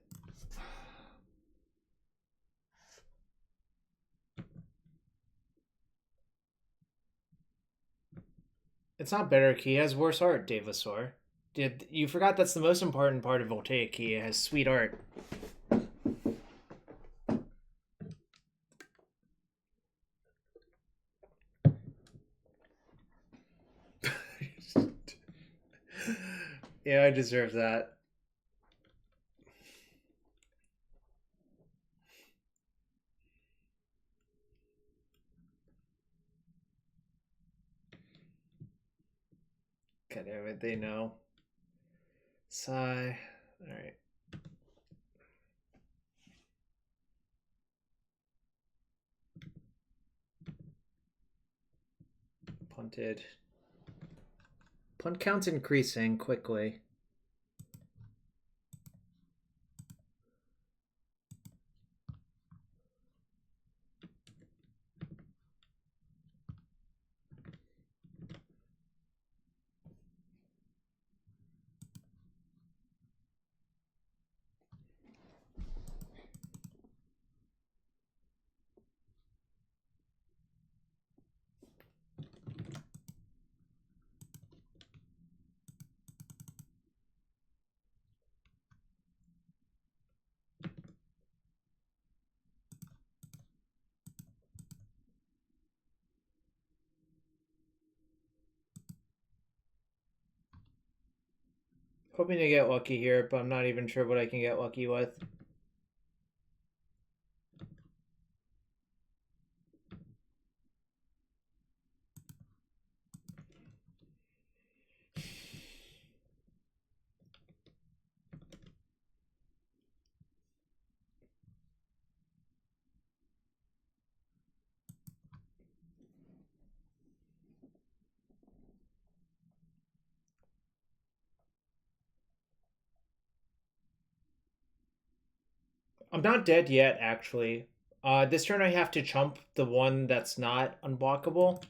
It's not better key, it has worse art, Devasaur. You forgot that's the most important part of Voltaic key. It has sweet art. Yeah, I deserve that. God damn it, they know. Sigh. Alright. Punted. Punt count's increasing quickly. Hoping to get lucky here, but I'm not even sure what I can get lucky with. I'm not dead yet, actually. This turn I have to chump the one that's not unblockable.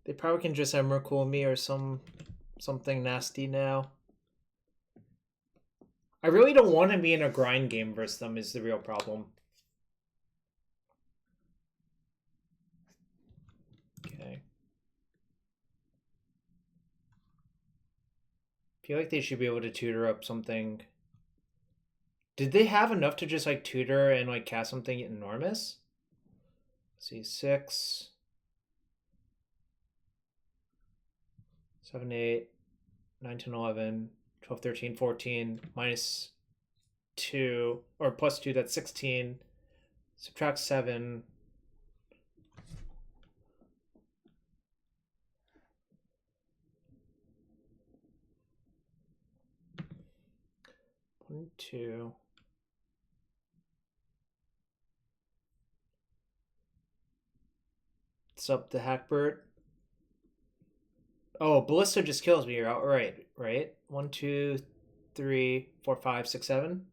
They probably can just Emrakul me or something nasty now. I really don't want to be in a grind game versus them is the real problem. Okay. I feel like they should be able to tutor up something. Did they have enough to just like tutor and like cast something enormous? Let's see, 6, 7, 8, 9, 10, 11, 12, 13, 14, minus 2, or plus 2, that's 16. Subtract 7. One, 2. What's up, the Hackbird? Oh, Ballista just kills me outright, right? 1, 2, 3, 4, 5, 6, 7.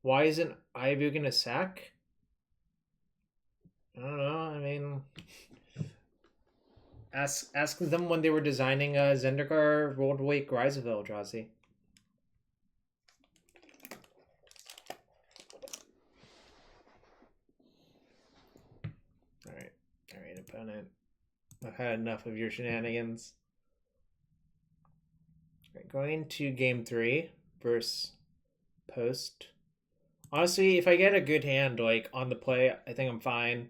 Why isn't Ivy gonna sack? I don't know. I mean, ask them when they were designing Zendikar World Wake Rise of Eldrazi. Alright, opponent. I've had enough of your shenanigans. All right, going to game 3 versus Post. Honestly, if I get a good hand like on the play, I think I'm fine.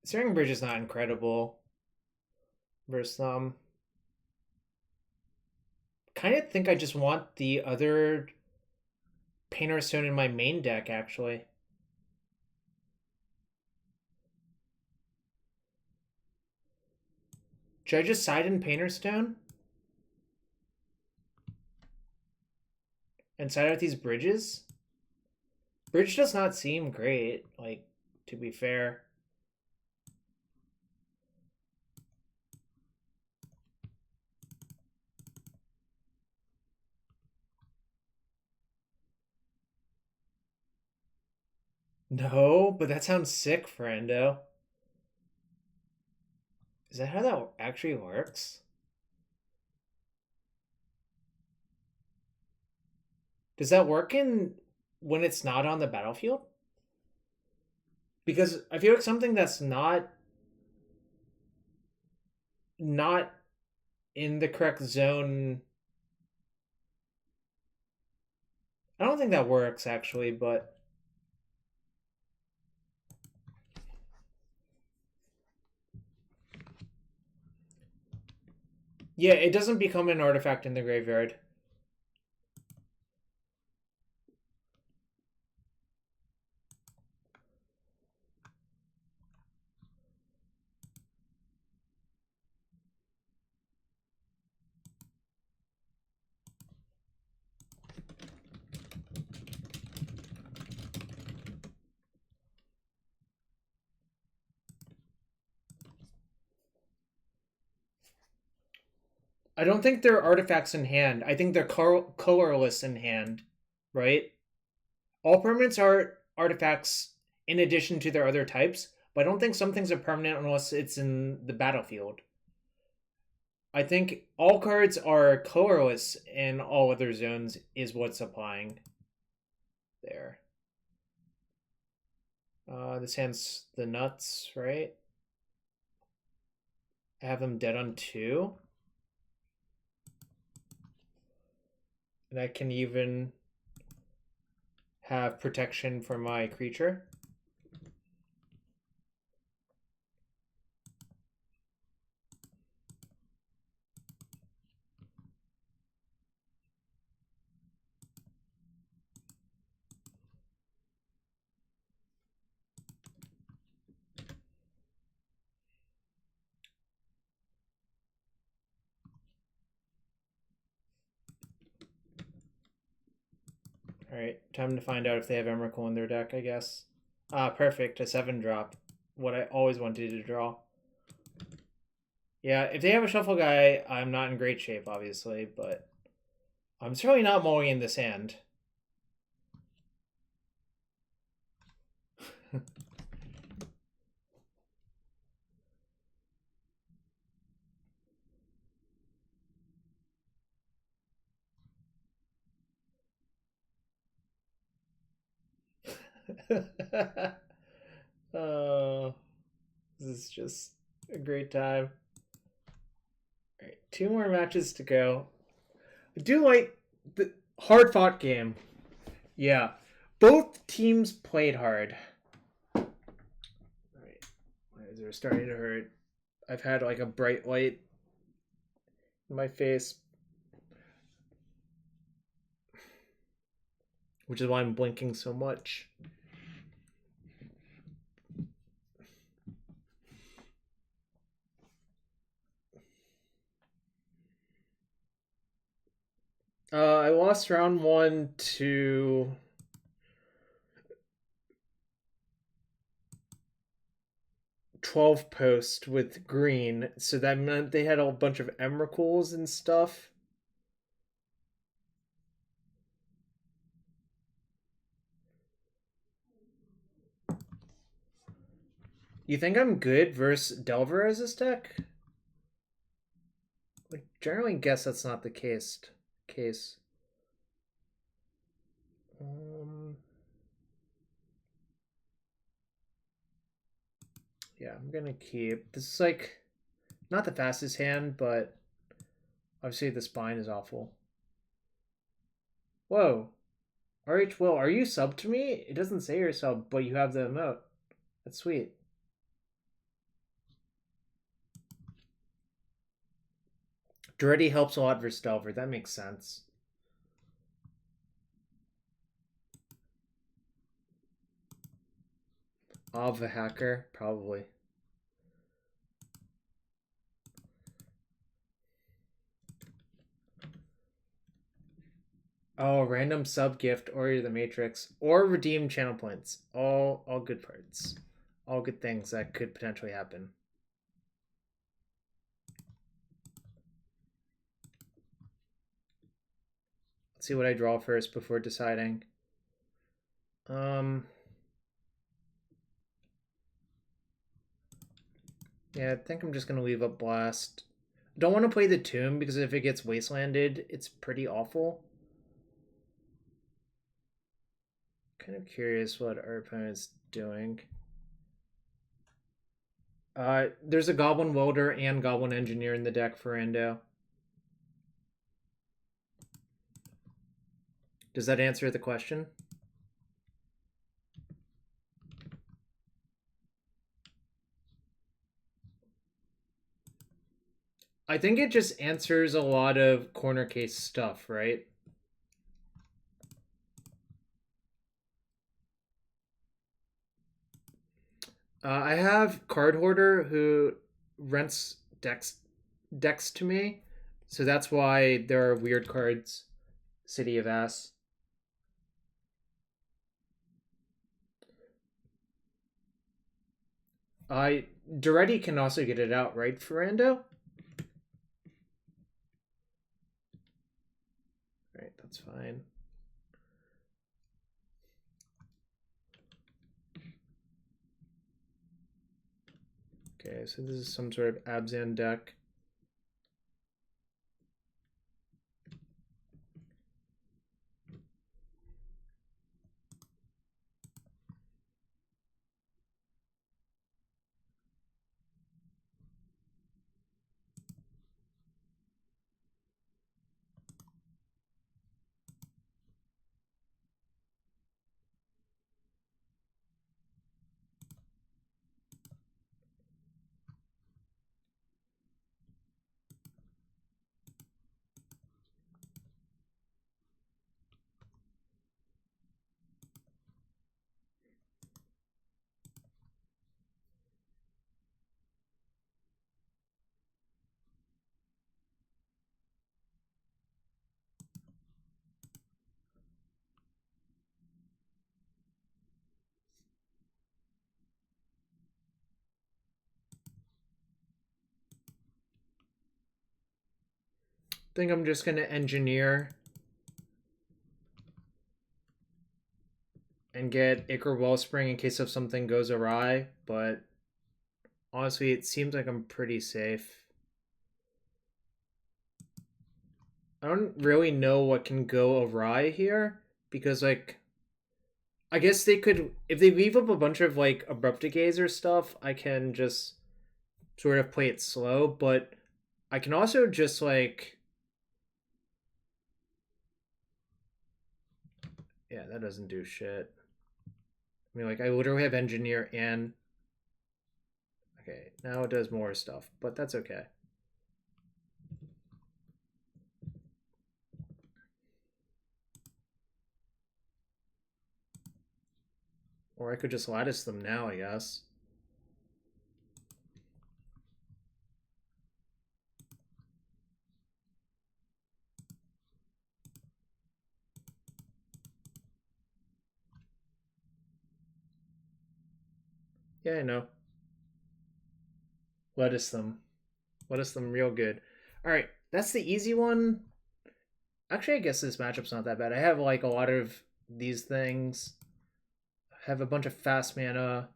Ensnaring Bridge is not incredible versus them. Kind of think I just want the other Painter Stone in my main deck, actually. Should I just side in Painter Stone? And side out these bridges? Bridge does not seem great, like, to be fair. No, but that sounds sick, friendo. Is that how that actually works? Does that work in when it's not on the battlefield? Because I feel like something that's not in the correct zone. I don't think that works actually, but yeah, it doesn't become an artifact in the graveyard. I don't think they're artifacts in hand. I think they're colorless in hand, right? All permanents are artifacts in addition to their other types, but I don't think some things are permanent unless it's in the battlefield. I think all cards are colorless in all other zones is what's applying there. This hand's the nuts, right? I have them dead on 2. And I can even have protection for my creature. Alright, time to find out if they have Emrakul in their deck, I guess. Perfect, a 7-drop. What I always wanted to draw. Yeah, if they have a shuffle guy, I'm not in great shape, obviously, but I'm certainly not mulling in this hand. Oh, this is just a great time. All right, 2 more matches to go. I do like the hard fought game. Yeah, both teams played hard. All right, my eyes are starting to hurt. I've had like a bright light in my face, which is why I'm blinking so much. I lost round 1 to £12 with green, so that meant they had a bunch of Emrakuls and stuff. You think I'm good versus Delver as this deck? I generally guess that's not the case. Yeah, I'm gonna keep. This is like not the fastest hand, but obviously the spine is awful. Whoa. RH Will, are you sub to me? It doesn't say you're sub, but you have the emote. That's sweet. Daretti helps a lot versus Delver. That makes sense. Of a hacker, probably. Oh, random sub gift or the Matrix or redeem channel points. All good parts. All good things that could potentially happen. Let's see what I draw first before deciding. Yeah, I think I'm just gonna leave up Blast. Don't want to play the Tomb because if it gets wastelanded, it's pretty awful. Kind of curious what our opponent's doing. There's a Goblin Welder and Goblin Engineer in the deck for Endo. Does that answer the question? I think it just answers a lot of corner case stuff, right? I have Card Hoarder who rents decks to me, so that's why there are weird cards. City of Ass. Daretti can also get it out, right, Ferrando? Right, that's fine. Okay, so this is some sort of Abzan deck. I think I'm just going to engineer and get Ichor Wellspring in case if something goes awry, but honestly, it seems like I'm pretty safe. I don't really know what can go awry here because, like, I guess they could, if they leave up a bunch of like Abrupt Decays or stuff, I can just sort of play it slow, but I can also just like, yeah, that doesn't do shit. I mean, like, I literally have Engineer and, okay, now it does more stuff, but that's okay. Or I could just Lattice them now, I guess. Yeah, I know. Lettuce them. Lettuce them real good. Alright, that's the easy one. Actually, I guess this matchup's not that bad. I have like a lot of these things. I have a bunch of fast mana.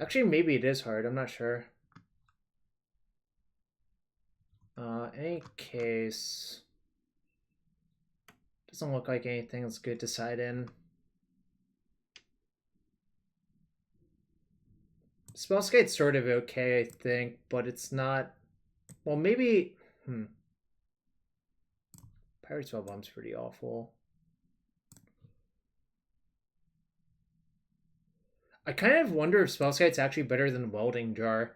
Actually, maybe it is hard. I'm not sure. Any case, doesn't look like anything that's good to side in. Spellskite's sort of okay, I think, but it's not. Well, maybe. Pyrite Spellbomb's pretty awful. I kind of wonder if Spellskite's actually better than Welding Jar.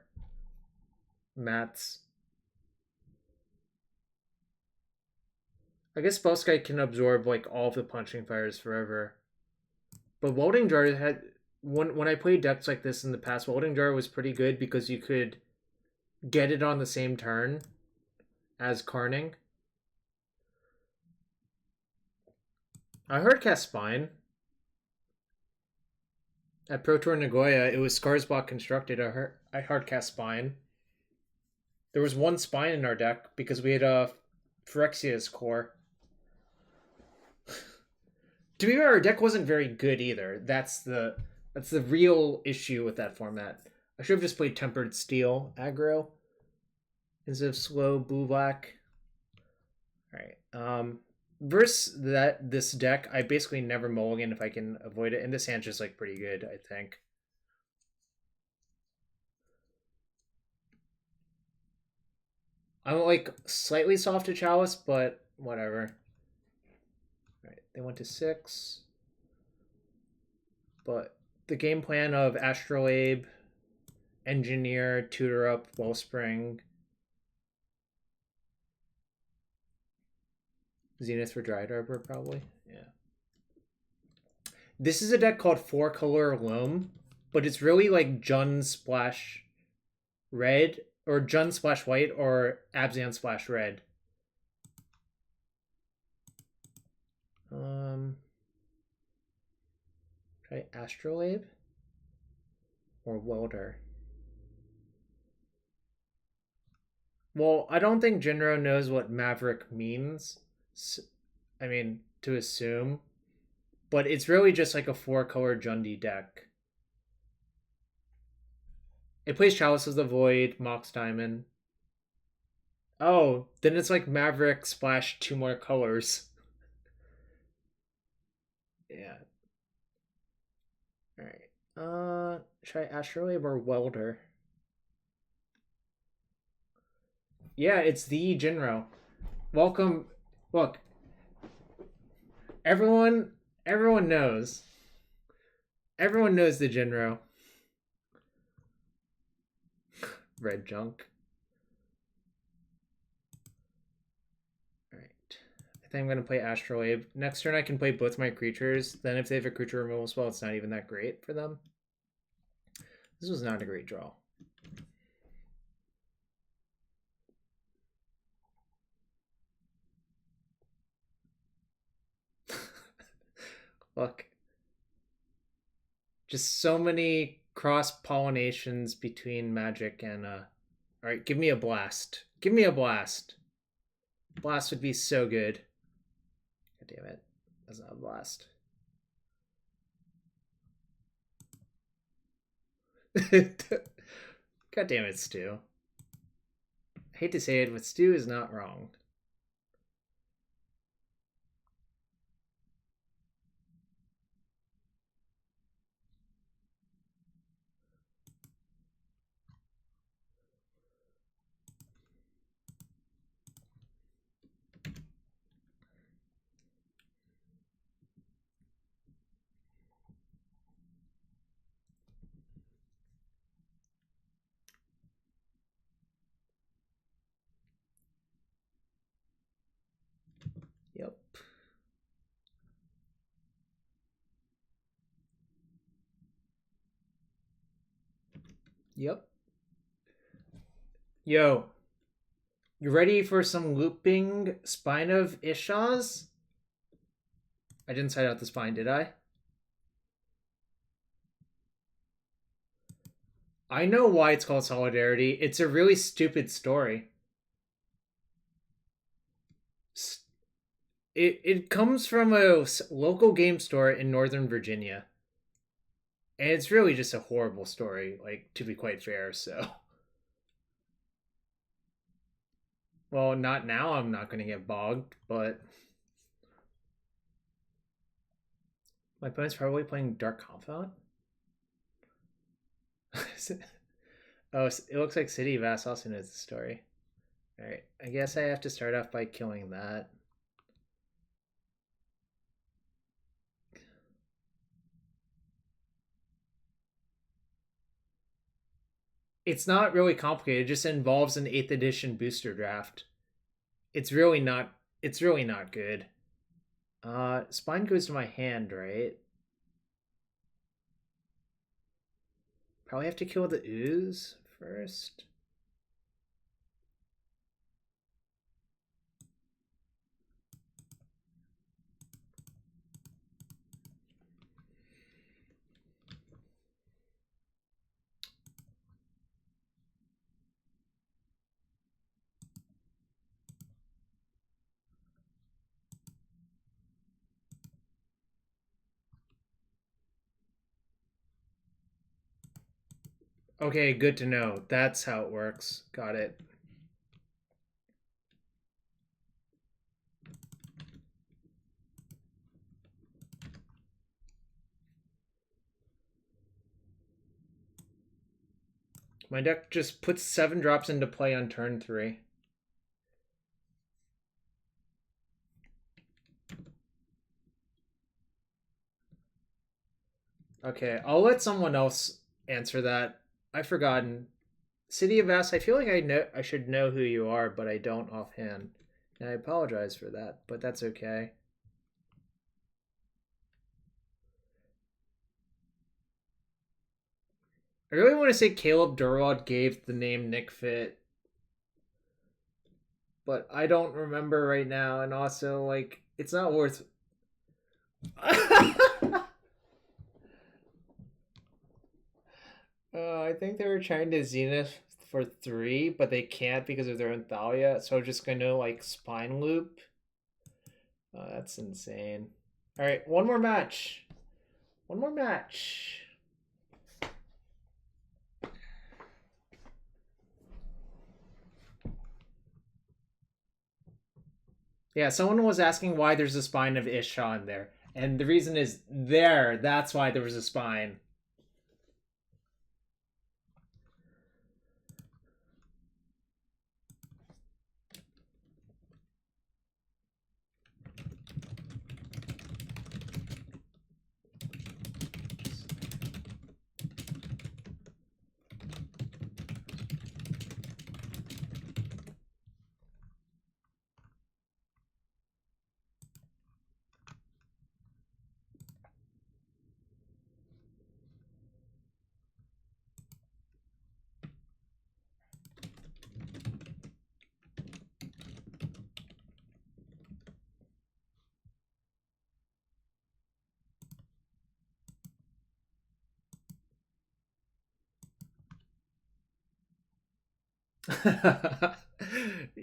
Mats. I guess Spellskite can absorb like all of the punching fires forever. But Welding Jar had when I played decks like this in the past, Welding Jar was pretty good because you could get it on the same turn as Karning. I hard cast Spine. At Pro Tour Nagoya, it was Scarsblock constructed. I hard cast Spine. There was one Spine in our deck because we had a Phyrexia's Core. To be fair, our deck wasn't very good either. That's the real issue with that format. I should have just played Tempered Steel aggro instead of slow blue black. Alright. Versus this deck, I basically never mulligan if I can avoid it, and this hand's just like pretty good, I think. I'm like slightly soft to Chalice, but whatever. Alright, they went to 6. But the game plan of Astrolabe, Engineer, Tutor Up, Wellspring, Zenith for Dryad Arbor, probably. Yeah. This is a deck called 4-Color Loam, but it's really like Jund Splash Red, or Jund Splash White, or Abzan Splash Red. Try Astrolabe or Welder. Well, I don't think Jinro knows what Maverick means. I mean, to assume. But it's really just like a 4-color Jundi deck. It plays Chalice of the Void, Mox Diamond. Oh, then it's like Maverick splash 2 more colors. Yeah. Alright. Try Astrolabe or Welder. Yeah, it's the Jinro. Welcome. Look. Everyone knows. Everyone knows the Jinro. Red junk. Alright. I think I'm going to play Astrolabe. Next turn I can play both my creatures. Then if they have a creature removal spell, it's not even that great for them. This was not a great draw. Look. Just so many cross-pollinations between Magic and... Alright, give me a blast. Give me a blast. Blast would be so good. God damn it. That's not a blast. God damn it, Stu. I hate to say it, but Stu is not wrong. Yep. Yo, you ready for some looping Spine of Ish Sahs? I didn't side out the spine, did I? I know why it's called Solidarity. It's a really stupid story. It comes from a local game store in Northern Virginia. And it's really just a horrible story, like, to be quite fair, so. Well, not now, I'm not going to get bogged, but. My opponent's probably playing Dark Confidant? Oh, it looks like City of Ash also knows the story. Alright, I guess I have to start off by killing that. It's not really complicated. It just involves an 8th edition booster draft. It's really not good. Spine goes to my hand, right? Probably have to kill the ooze first. Okay, good to know. That's how it works. Got it. My deck just puts 7 drops into play on turn 3. Okay, I'll let someone else answer that. I've forgotten. City of Ash, I feel like I should know who you are, but I don't offhand. And I apologize for that, but that's okay. I really want to say Caleb Durrod gave the name Nick Fit, but I don't remember right now, and also, like, it's not worth... I think they were trying to Zenith for 3, but they can't because of their own Thalia, so I'm just going to, like, spine loop. That's insane. Alright, one more match. One more match. Yeah, someone was asking why there's a Spine of Ish Sah in there. And the reason is there. That's why there was a spine.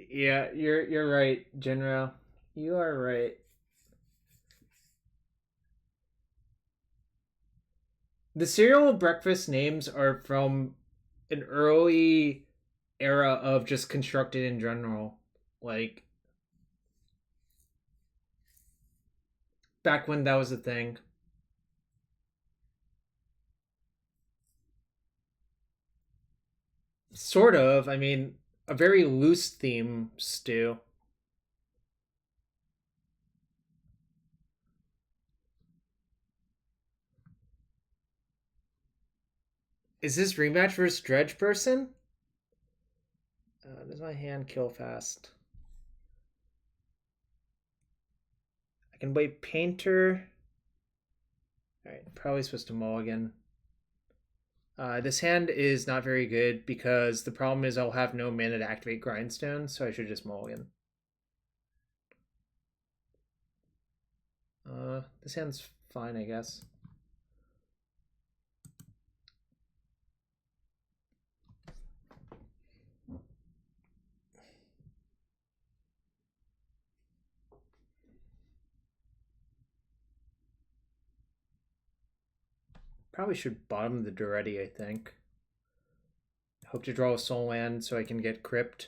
Yeah, you're right, General. You are right. The cereal breakfast names are from an early era of just constructed in general. Like back when that was a thing. Sort of. I mean, a very loose theme, Stu. Is this rematch versus Dredge person? Does my hand kill fast? I can play Painter. Alright, probably supposed to mulligan. This hand is not very good because the problem is I'll have no mana to activate Grindstone, so I should just mulligan. This hand's fine, I guess. Probably should bottom the Daretti, I think. Hope to draw a soul land so I can get Crypt.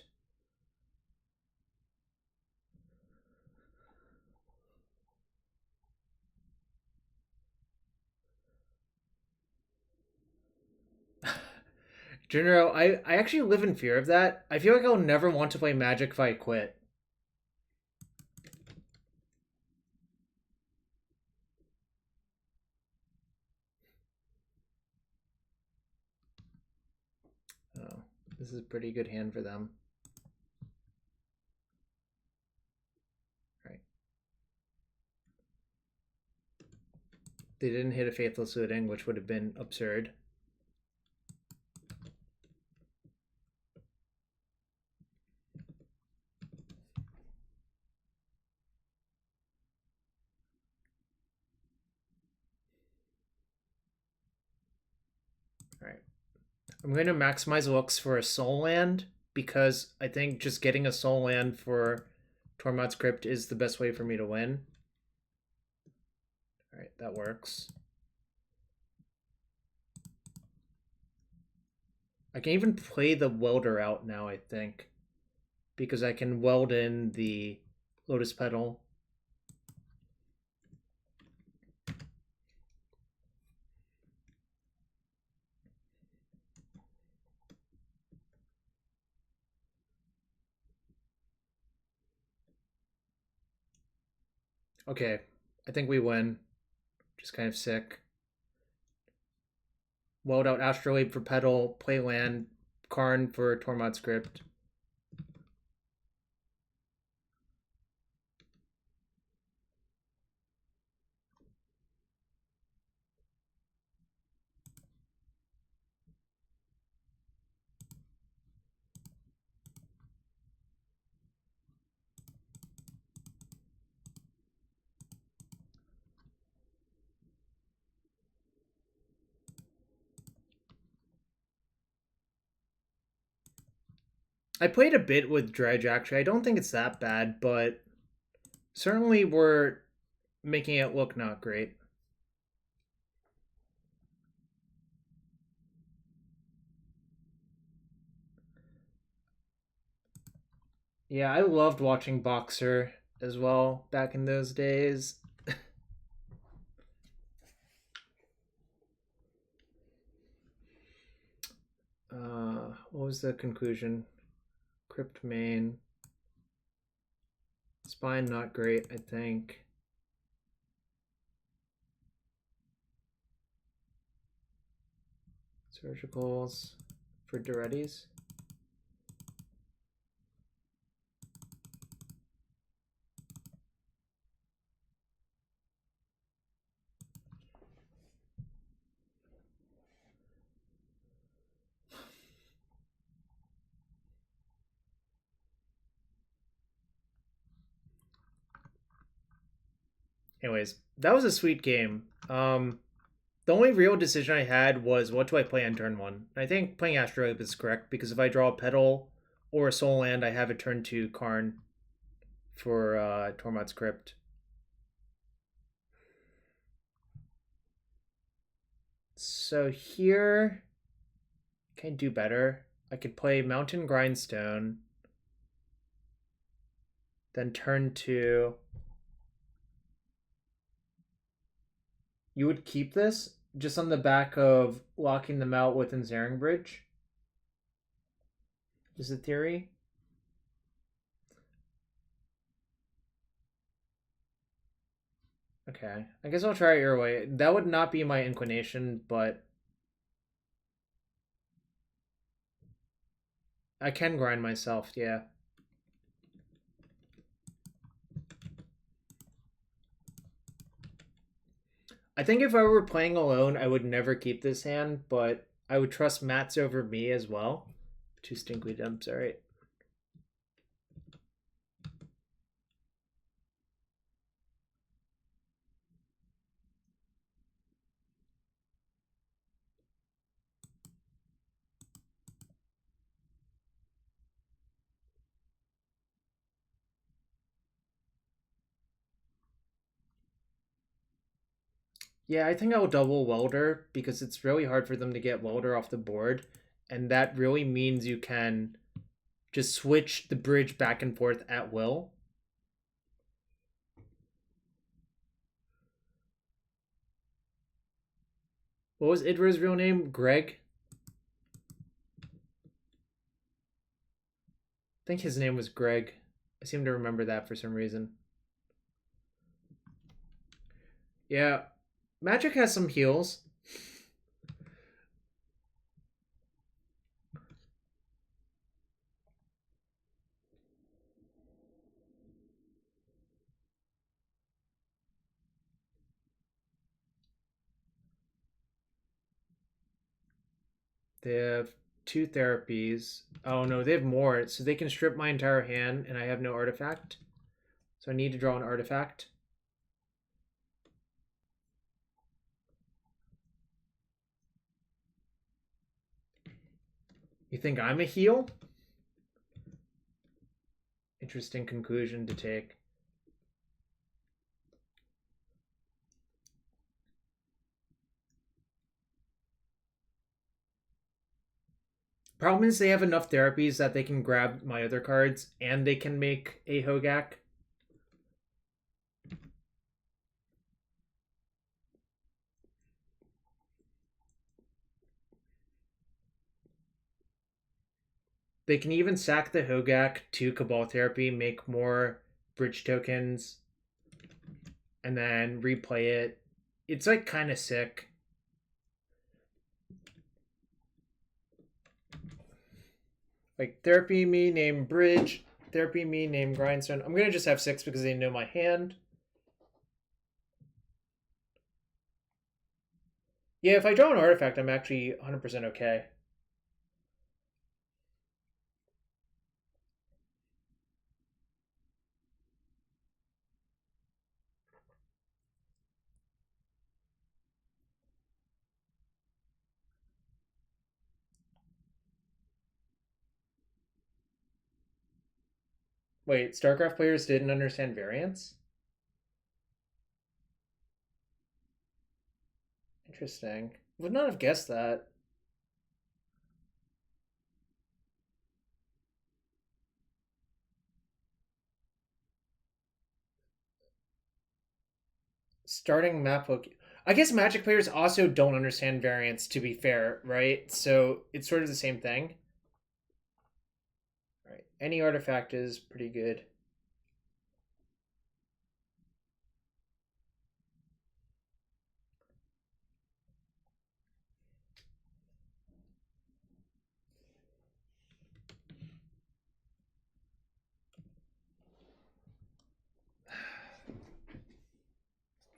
General, I actually live in fear of that. I feel like I'll never want to play Magic if I quit. Oh, this is a pretty good hand for them. Right. They didn't hit a Faithless Looting, which would have been absurd. I'm going to maximize looks for a soul land because I think just getting a soul land for Tormod's Crypt is the best way for me to win. Alright, that works. I can even play the Welder out now, I think, because I can weld in the Lotus Petal. Okay, I think we win. Just kind of sick. Weld out Astrolabe for Petal, play land, Karn for Tormod's Crypt. I played a bit with Dredge, actually. I don't think it's that bad, but certainly we're making it look not great. Yeah, I loved watching Boxer as well back in those days. What was the conclusion? Crypt main. Spine not great, I think. Surgicals for Darettis. Anyways, that was a sweet game. The only real decision I had was what do I play on turn 1? I think playing Astrolabe is correct because if I draw a Petal or a Soul Land, I have a turn 2 Karn for Tormod's Crypt. So here, can I do better? I could play Mountain Grindstone, then turn 2. You would keep this just on the back of locking them out with Ensnaring Bridge? Is the theory? Okay, I guess I'll try it your way. That would not be my inclination, but I can grind myself, yeah. I think if I were playing alone, I would never keep this hand, but I would trust Matt's over me as well. 2 Stinkweed Dumps, alright. Yeah, I think I'll double Welder because it's really hard for them to get Welder off the board. And that really means you can just switch the bridge back and forth at will. What was Idra's real name? Greg? I think his name was Greg. I seem to remember that for some reason. Yeah, Magic has some heals. They have 2 therapies. Oh no, they have more. So they can strip my entire hand and I have no artifact. So I need to draw an artifact. You think I'm a heal? Interesting conclusion to take. Problem is they have enough therapies that they can grab my other cards and they can make a Hogak. They can even sack the Hogak to Cabal Therapy, make more bridge tokens, and then replay it. It's like kind of sick. Like Therapy Me name Bridge, Therapy Me name Grindstone. I'm gonna just have 6 because they know my hand. Yeah, if I draw an artifact, I'm actually 100% okay. Wait, StarCraft players didn't understand variance? Interesting. Would not have guessed that. Starting map book. I guess Magic players also don't understand variance, to be fair, right? So it's sort of the same thing. All right. Any artifact is pretty good.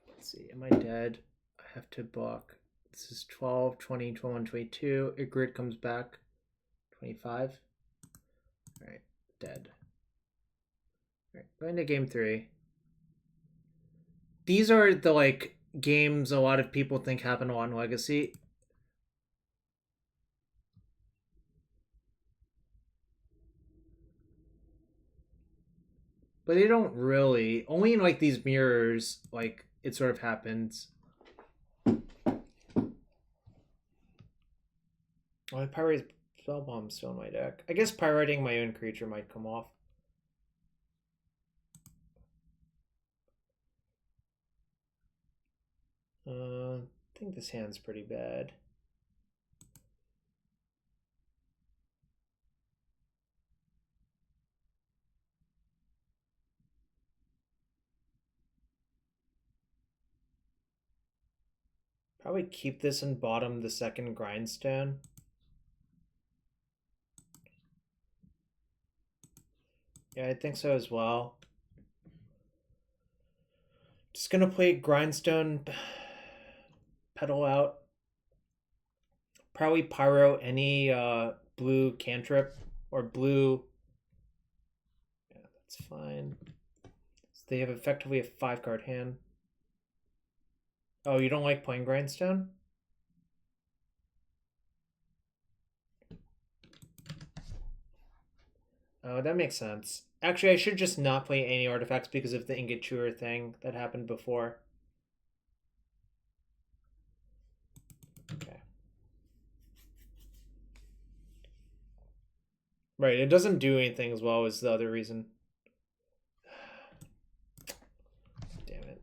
Let's see. Am I dead? I have to block. This is 12, 20, 21, 22. Igrit comes back. 25. All right. Dead. All right. Going to game 3. These are the like games a lot of people think happen a lot in Legacy. But they don't really. Only in like these mirrors, like it sort of happens. Oh, I Pyrite Spellbomb still in my deck. I guess pirating my own creature might come off. I think this hand's pretty bad. Probably keep this and bottom the second Grindstone. Yeah, I think so as well. Just gonna play Grindstone Petal out. probably Pyro any blue cantrip or blue. Yeah, that's fine. So they have effectively a 5-card hand. Oh, you don't like playing Grindstone? Oh, that makes sense. Actually, I should just not play any artifacts because of the Ingot Chewer thing that happened before. Okay. Right, it doesn't do anything as well as the other reason. Damn it.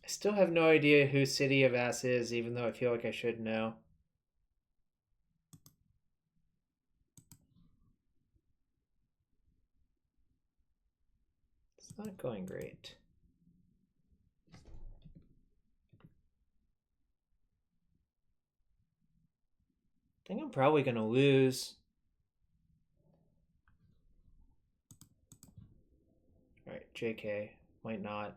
I still have no idea who City of Ass is, even though I feel like I should know. It's not going great. I think I'm probably going to lose. Alright, JK. Might not.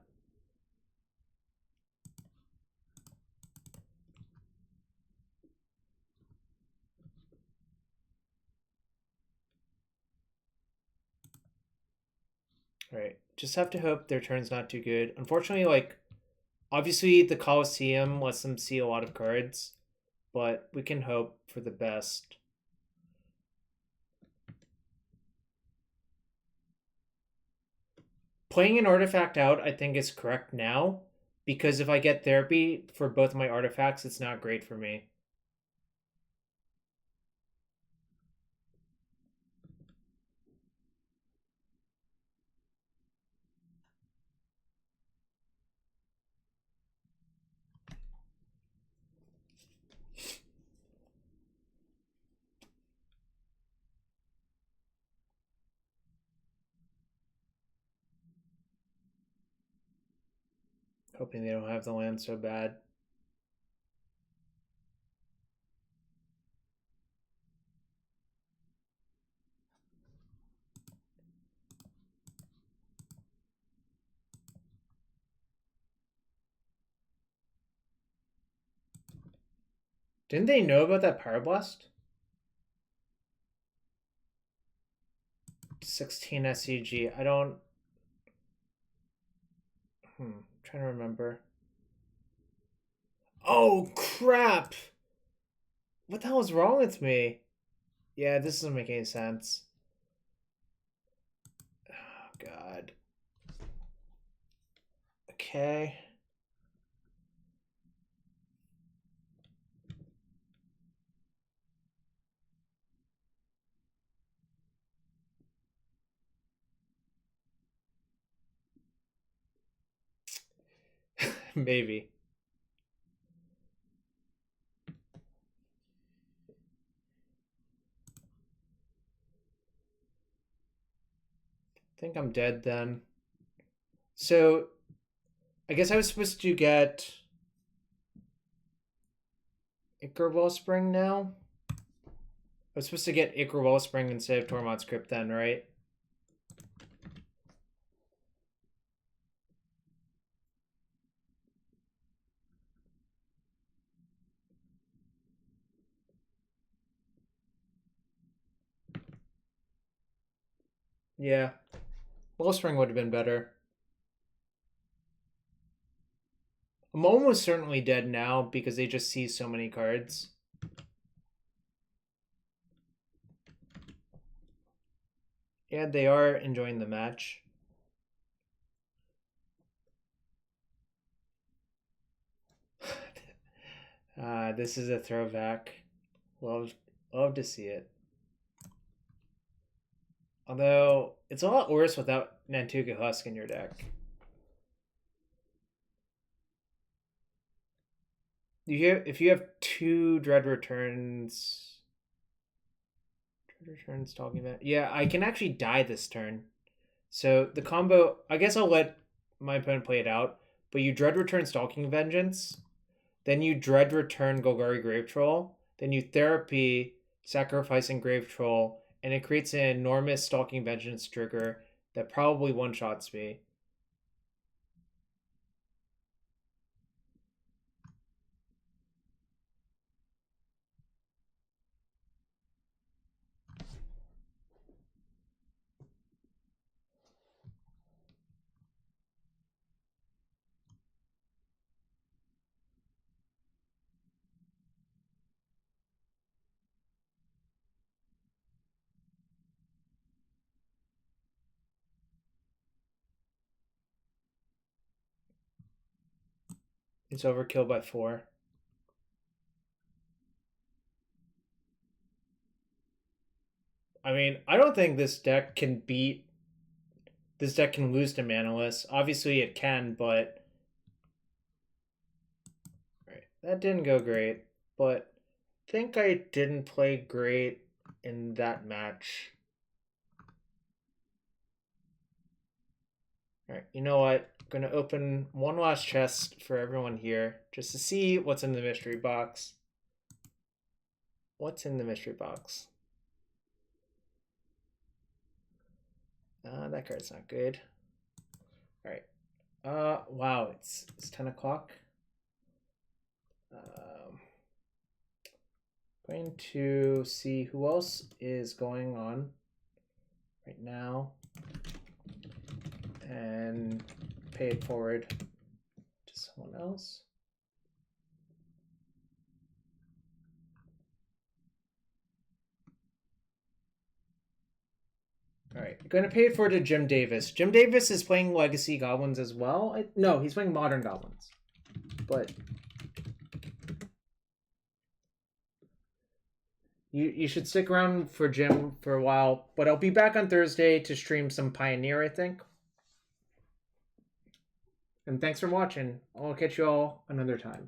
Alright, just have to hope their turn's not too good. Unfortunately, like, obviously the Colosseum lets them see a lot of cards, but we can hope for the best. Playing an artifact out, I think, is correct now, because if I get therapy for both my artifacts, it's not great for me. Hoping they don't have the land so bad. Didn't they know about that Pyroblast? 16 SCG. I don't... trying to remember. Oh, crap! What the hell is wrong with me? Yeah, this doesn't make any sense. Oh, God. Okay. Maybe. I think I'm dead then. So, I guess I was supposed to get Ichor Wellspring now? I was supposed to get Ichor Wellspring instead of Tormod's Crypt then, right? Yeah. Wellspring would have been better. I'm almost certainly dead now because they just see so many cards. Yeah, they are enjoying the match. This is a throwback. Love to see it. Although, it's a lot worse without Nantucket Husk in your deck. if you have 2 dread returns, talking about, yeah, I can actually die this turn. So the combo, I guess I'll let my opponent play it out. But you dread return Stalking Vengeance, then you dread return Golgari Grave Troll, then you therapy sacrificing Grave Troll, and it creates an enormous Stalking Vengeance trigger that probably one-shots me. It's overkill by 4. I mean, I don't think this deck can beat... This deck can lose to Manaless. Obviously it can, but... Right, that didn't go great. But I think I didn't play great in that match. Alright, you know what? I'm going to open one last chest for everyone here just to see what's in the mystery box. What's in the mystery box? That card's not good. Alright. Wow, it's 10 o'clock. Going to see who else is going on right now and pay it forward to someone else. All right, I'm going to pay it forward to Jim Davis. Jim Davis is playing Legacy Goblins as well. No, he's playing Modern Goblins. But you should stick around for Jim for a while. But I'll be back on Thursday to stream some Pioneer, I think. And thanks for watching. I'll catch you all another time.